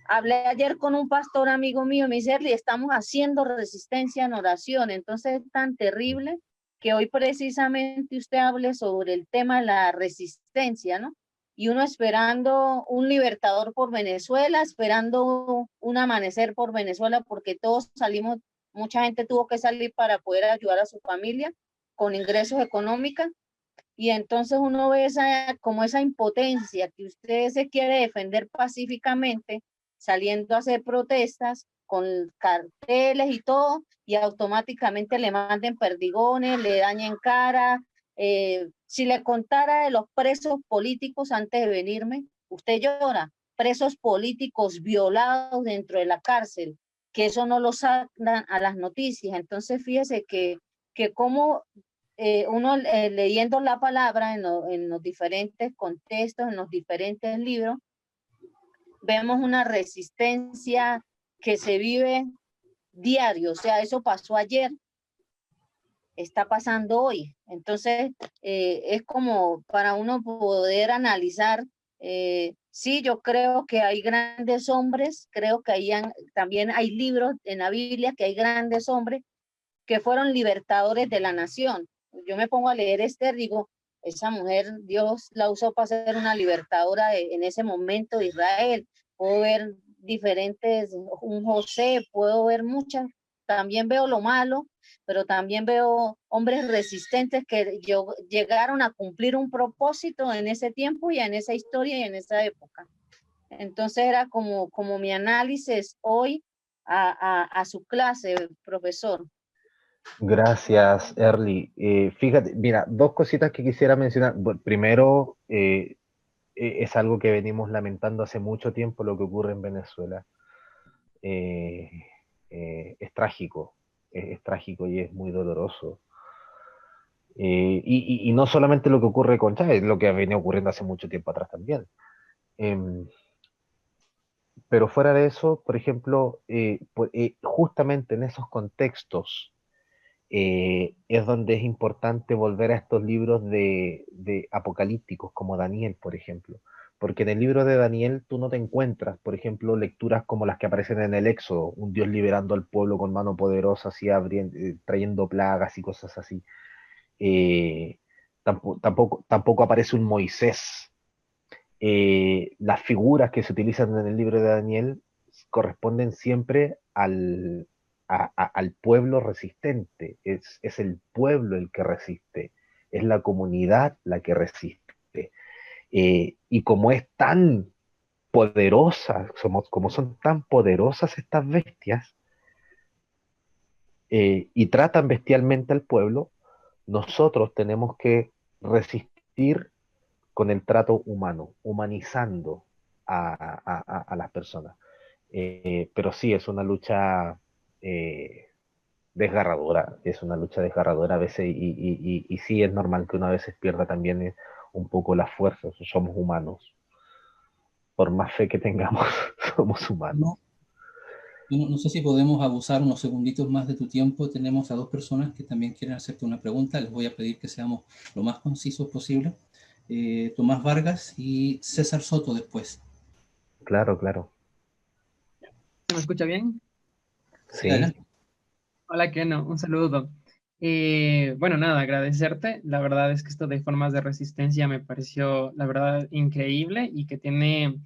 Hablé ayer con un pastor amigo mío, me dice, Erly, estamos haciendo resistencia en oración. Entonces es tan terrible que hoy precisamente usted hable sobre el tema de la resistencia, ¿no? Y uno esperando un libertador por Venezuela, esperando un amanecer por Venezuela, porque todos salimos, mucha gente tuvo que salir para poder ayudar a su familia con ingresos económicos, y entonces uno ve como esa impotencia, que usted se quiere defender pacíficamente, saliendo a hacer protestas con carteles y todo, y automáticamente le manden perdigones, le dañen cara. Si le contara de los presos políticos antes de venirme, usted llora. Presos políticos violados dentro de la cárcel, que eso no lo sacan a las noticias. Entonces, fíjese que como uno leyendo la palabra en los diferentes contextos, en los diferentes libros, vemos una resistencia que se vive diario. O sea, eso pasó ayer, está pasando hoy. Entonces, es como para uno poder analizar. Sí, yo creo que hay grandes hombres, creo que también hay libros en la Biblia que hay grandes hombres que fueron libertadores de la nación. Yo me pongo a leer Esther, digo, esa mujer, Dios la usó para ser una libertadora en ese momento de Israel. Puedo ver diferentes, un José, puedo ver muchas. También veo lo malo, pero también veo hombres resistentes que llegaron a cumplir un propósito en ese tiempo y en esa historia y en esa época. Entonces era como mi análisis hoy a su clase, profesor. Gracias, Early. Fíjate, mira, dos cositas que quisiera mencionar. Bueno, primero, es algo que venimos lamentando hace mucho tiempo, lo que ocurre en Venezuela. Es trágico, es trágico y es muy doloroso. Y no solamente lo que ocurre con Chávez, lo que ha venido ocurriendo hace mucho tiempo atrás también. Pero fuera de eso, por ejemplo, justamente en esos contextos, es donde es importante volver a estos libros de apocalípticos, como Daniel, por ejemplo. Porque en el libro de Daniel tú no te encuentras, por ejemplo, lecturas como las que aparecen en el Éxodo, un Dios liberando al pueblo con mano poderosa, así trayendo plagas y cosas así. Tampoco aparece un Moisés. Las figuras que se utilizan en el libro de Daniel corresponden siempre al pueblo resistente. Es el pueblo el que resiste, es la comunidad la que resiste. Y como es tan poderosa, como son tan poderosas estas bestias, y tratan bestialmente al pueblo, nosotros tenemos que resistir con el trato humano, humanizando a las personas. Pero sí, es una lucha desgarradora, es una lucha desgarradora a veces y sí es normal que una vez pierda también un poco las fuerzas, somos humanos. Por más fe que tengamos, somos humanos. No sé si podemos abusar unos segunditos más de tu tiempo. Tenemos a dos personas que también quieren hacerte una pregunta. Les voy a pedir que seamos lo más concisos posible. Tomás Vargas y César Soto después. Claro, claro. ¿Se me escucha bien? Sí. Adelante. Hola, Keno, un saludo. Bueno, nada, agradecerte. La verdad es que esto de formas de resistencia me pareció, la verdad, increíble y que tiene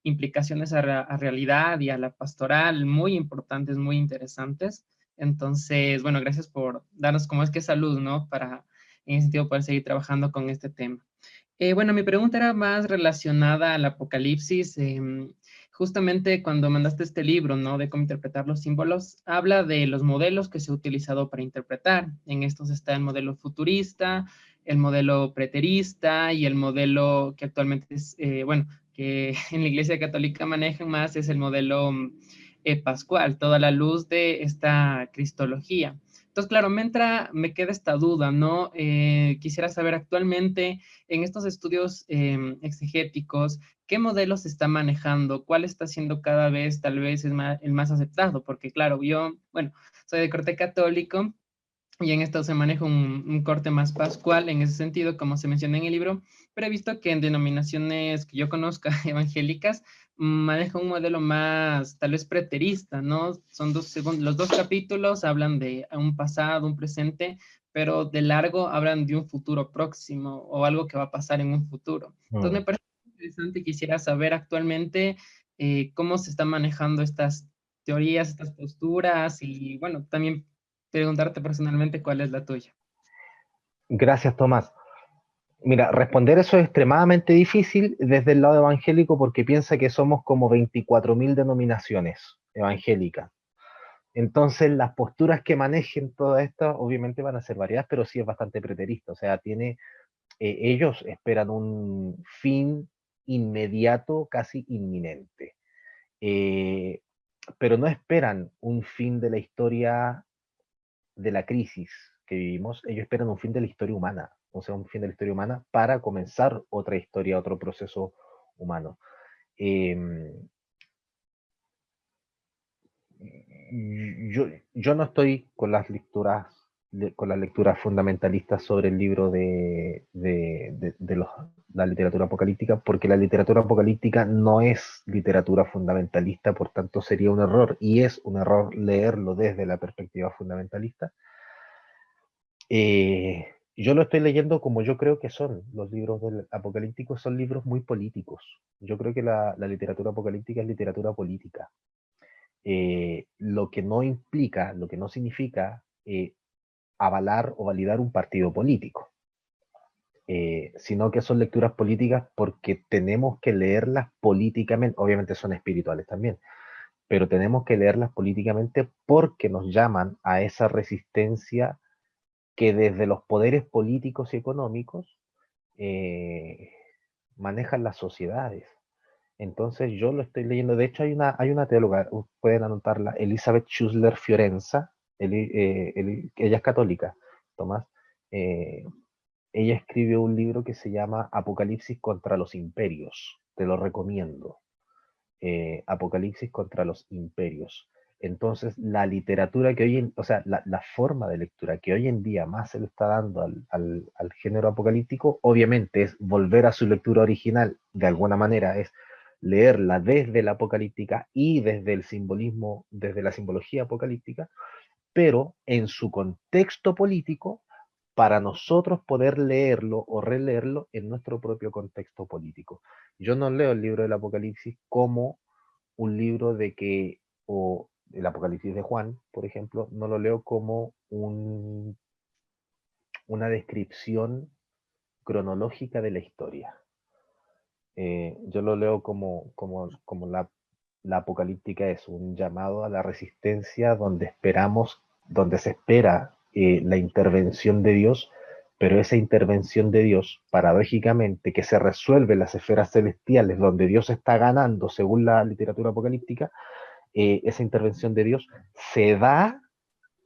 implicaciones a realidad y a la pastoral muy importantes, muy interesantes. Entonces, bueno, gracias por darnos como es que salud, ¿no? Para, en ese sentido, poder seguir trabajando con este tema. Bueno, mi pregunta era más relacionada al Apocalipsis. Justamente cuando mandaste este libro, ¿no? De cómo interpretar los símbolos, habla de los modelos que se ha utilizado para interpretar. En estos está el modelo futurista, el modelo preterista y el modelo que actualmente es, bueno, que en la Iglesia Católica manejan más es el modelo pascual, toda la luz de esta cristología. Entonces, claro, me queda esta duda, ¿no? Quisiera saber actualmente en estos estudios exegéticos, ¿qué modelo se está manejando? ¿Cuál está siendo cada vez tal vez el más aceptado? Porque claro, yo, bueno, soy de corte católico y en esto se maneja un corte más pascual en ese sentido, como se menciona en el libro, pero he visto que en denominaciones que yo conozca evangélicas maneja un modelo más tal vez preterista, ¿no? Son los dos capítulos hablan de un pasado, un presente, pero de largo hablan de un futuro próximo o algo que va a pasar en un futuro. Entonces me parece interesante, quisiera saber actualmente cómo se están manejando estas teorías, estas posturas y bueno, también preguntarte personalmente cuál es la tuya. Gracias, Tomás. Mira, responder eso es extremadamente difícil desde el lado evangélico porque piensa que somos como 24.000 denominaciones evangélicas. Entonces, las posturas que manejen todas estas obviamente van a ser variadas, pero sí es bastante preterista. O sea, ellos esperan un fin inmediato, casi inminente. pero no esperan un fin de la historia de la crisis que vivimos, ellos esperan un fin de la historia humana, o sea, un fin de la historia humana para comenzar otra historia, otro proceso humano. Yo no estoy con las lecturas fundamentalistas sobre el libro de la literatura apocalíptica, porque la literatura apocalíptica no es literatura fundamentalista, por tanto sería un error, y es un error leerlo desde la perspectiva fundamentalista. Yo lo estoy leyendo como yo creo que son los libros del apocalíptico, son libros muy políticos. Yo creo que la literatura apocalíptica es literatura política. Lo que no implica, lo que no significa avalar o validar un partido político, sino que son lecturas políticas porque tenemos que leerlas políticamente, obviamente son espirituales también, pero tenemos que leerlas políticamente porque nos llaman a esa resistencia que desde los poderes políticos y económicos manejan las sociedades. Entonces yo lo estoy leyendo, de hecho hay una teóloga, pueden anotarla, Elizabeth Schussler Fiorenza, ella es católica, Tomás, ella escribió un libro que se llama Apocalipsis contra los imperios, te lo recomiendo, Apocalipsis contra los imperios. Entonces la literatura que hoy o sea, la forma de lectura que hoy en día más se le está dando al género apocalíptico, obviamente es volver a su lectura original, de alguna manera es leerla desde la apocalíptica y desde el simbolismo, desde la simbología apocalíptica, pero en su contexto político, para nosotros poder leerlo o releerlo en nuestro propio contexto político. Yo no leo el libro del Apocalipsis como un libro o el Apocalipsis de Juan, por ejemplo, no lo leo como una descripción cronológica de la historia. Yo lo leo como la apocalíptica es un llamado a la resistencia donde se espera la intervención de Dios, pero esa intervención de Dios, paradójicamente, que se resuelve en las esferas celestiales, donde Dios está ganando, según la literatura apocalíptica, esa intervención de Dios se da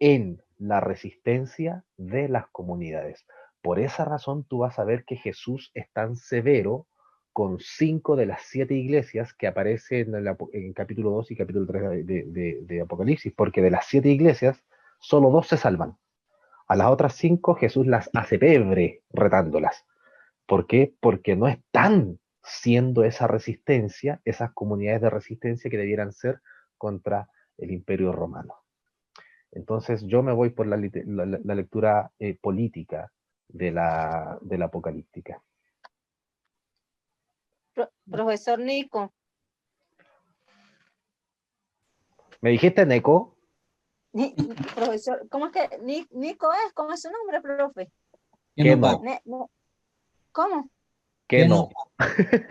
en la resistencia de las comunidades. Por esa razón tú vas a ver que Jesús es tan severo con 5 de las 7 iglesias que aparecen en capítulo 2 y capítulo 3 de Apocalipsis, porque de las 7 iglesias, solo 2 se salvan. A las otras 5 Jesús las hace pebre retándolas. ¿Por qué? Porque no están siendo esa resistencia, esas comunidades de resistencia que debieran ser contra el Imperio Romano. Entonces yo me voy por la lectura política de la apocalíptica. Profesor Nico. ¿Me dijiste Neco? Profesor, ¿cómo es que Nico es? ¿Cómo es su nombre, profe? Que no. ¿Cómo? Que no.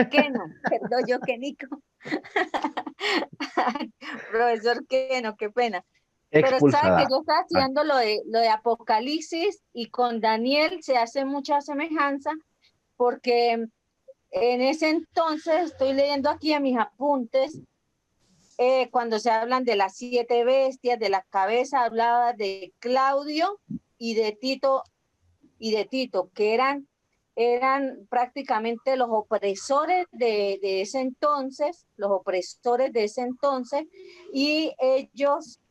Que no, perdón, yo que Nico. Profesor Keno, qué pena. Expulsada. Pero sabe que yo estaba estudiando lo de Apocalipsis y con Daniel se hace mucha semejanza porque en ese entonces estoy leyendo aquí en mis apuntes cuando se hablan de las 7 bestias, de la cabeza, hablaba de Claudio y de Tito, que eran prácticamente los opresores de ese entonces, y ellos,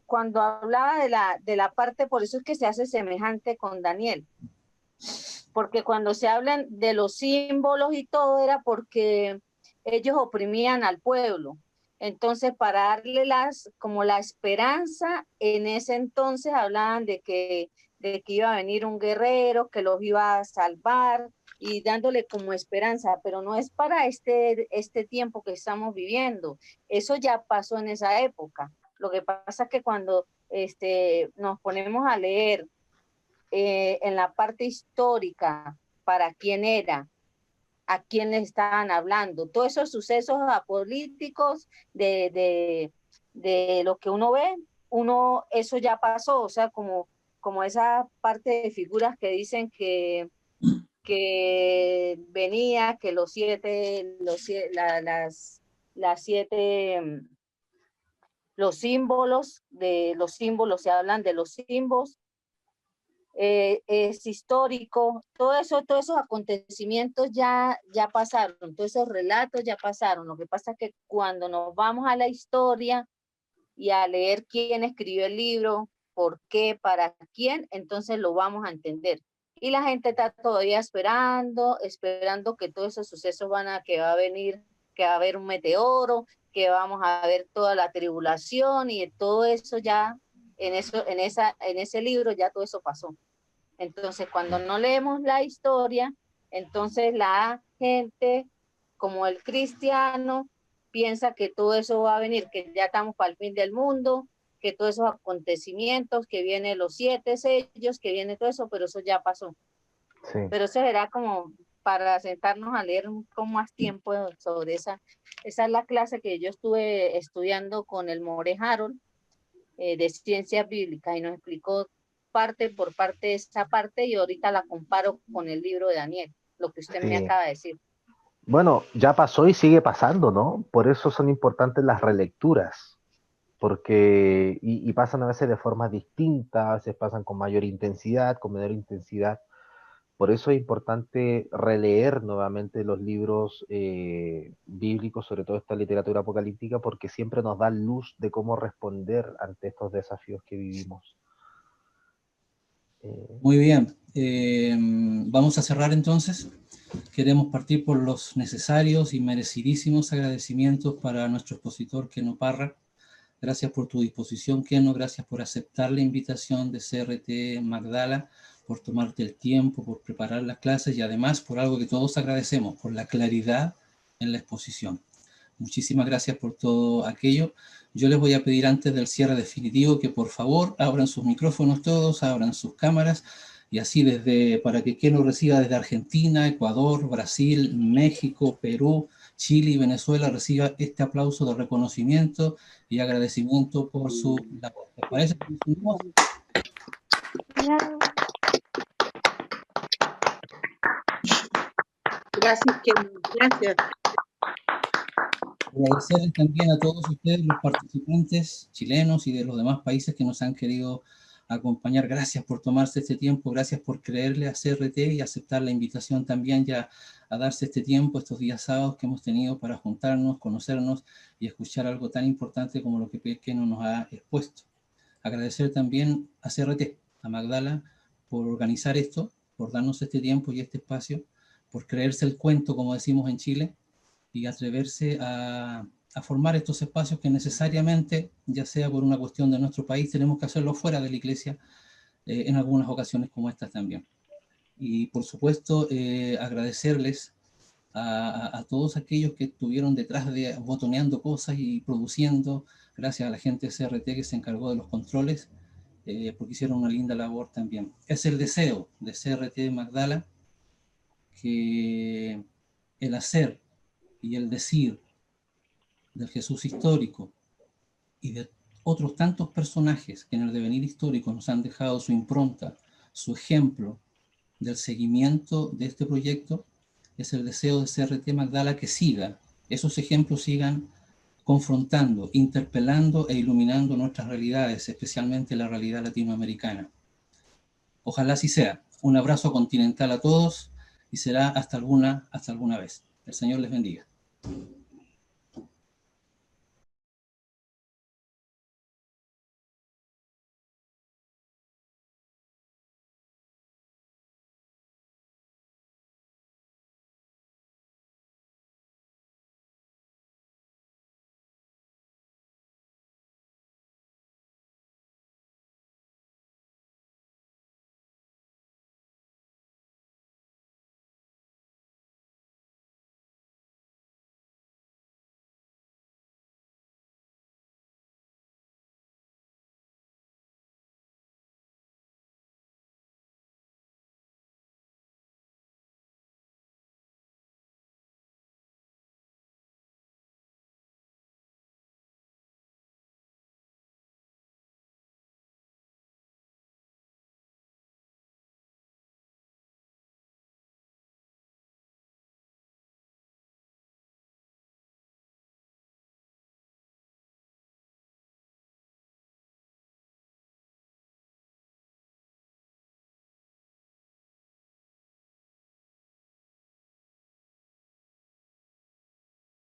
cuando hablaba de la parte, por eso es que se hace semejante con Daniel, porque cuando se hablan de los símbolos y todo era porque ellos oprimían al pueblo. Entonces, para darle como la esperanza, en ese entonces hablaban de que iba a venir un guerrero, que los iba a salvar y dándole como esperanza, pero no es para este tiempo que estamos viviendo. Eso ya pasó en esa época. Lo que pasa es que cuando nos ponemos a leer en la parte histórica para quién era, a quién le estaban hablando, todos esos sucesos apolíticos de lo que uno ve, eso ya pasó, o sea, como esa parte de figuras que dicen que venía, que las 7 los símbolos, se hablan de los símbolos, es histórico, todos esos acontecimientos ya pasaron, todos esos relatos ya pasaron. Lo que pasa es que cuando nos vamos a la historia y a leer quién escribió el libro, por qué, para quién, entonces lo vamos a entender. Y la gente está todavía esperando que todos esos sucesos que va a venir, que va a haber un meteoro, que vamos a ver toda la tribulación, y todo eso ya, en ese libro ya todo eso pasó. Entonces, cuando no leemos la historia, entonces la gente, como el cristiano, piensa que todo eso va a venir, que ya estamos para el fin del mundo, que todos esos acontecimientos, que vienen los 7 sellos, que viene todo eso, pero eso ya pasó. Sí. Pero eso era como para sentarnos a leer con más tiempo sobre esa. Esa es la clase que yo estuve estudiando con el More Harold, de ciencias bíblicas, y nos explicó parte por parte esa parte, y ahorita la comparo con el libro de Daniel, lo que usted me acaba de decir. Bueno, ya pasó y sigue pasando, ¿no? Por eso son importantes las relecturas, porque y pasan a veces de forma distinta, a veces pasan con mayor intensidad, con menor intensidad. Por eso es importante releer nuevamente los libros bíblicos, sobre todo esta literatura apocalíptica, porque siempre nos da luz de cómo responder ante estos desafíos que vivimos. Muy bien. Vamos a cerrar entonces. Queremos partir por los necesarios y merecidísimos agradecimientos para nuestro expositor Keno Parra. Gracias por tu disposición, Keno. Gracias por aceptar la invitación de CRT Magdala, por tomarte el tiempo, por preparar las clases, y además por algo que todos agradecemos, por la claridad en la exposición. Muchísimas gracias por todo aquello. Yo les voy a pedir antes del cierre definitivo que por favor abran sus micrófonos todos, abran sus cámaras, y así para que Keno reciba desde Argentina, Ecuador, Brasil, México, Perú, Chile y Venezuela, reciba este aplauso de reconocimiento y agradecimiento por su labor. ¿Les parece? Gracias, Keno. Gracias. Agradecerles también a todos ustedes, los participantes chilenos y de los demás países que nos han querido acompañar. Gracias por tomarse este tiempo, gracias por creerle a CRT y aceptar la invitación también ya a darse este tiempo, estos días sábados que hemos tenido para juntarnos, conocernos y escuchar algo tan importante como lo que Keno nos ha expuesto. Agradecer también a CRT, a Magdala, por organizar esto, por darnos este tiempo y este espacio, por creerse el cuento, como decimos en Chile, y atreverse a formar estos espacios que necesariamente, ya sea por una cuestión de nuestro país, tenemos que hacerlo fuera de la iglesia, en algunas ocasiones como estas también. Y por supuesto, agradecerles a todos aquellos que estuvieron detrás de botoneando cosas y produciendo, gracias a la gente de CRT que se encargó de los controles, porque hicieron una linda labor también. Es el deseo de CRT Magdala que el hacer y el decir del Jesús histórico y de otros tantos personajes que en el devenir histórico nos han dejado su impronta, su ejemplo del seguimiento de este proyecto, es el deseo de CRT Magdala que esos ejemplos sigan confrontando, interpelando e iluminando nuestras realidades, especialmente la realidad latinoamericana. Ojalá así sea. Un abrazo continental a todos y será hasta alguna vez. El Señor les bendiga.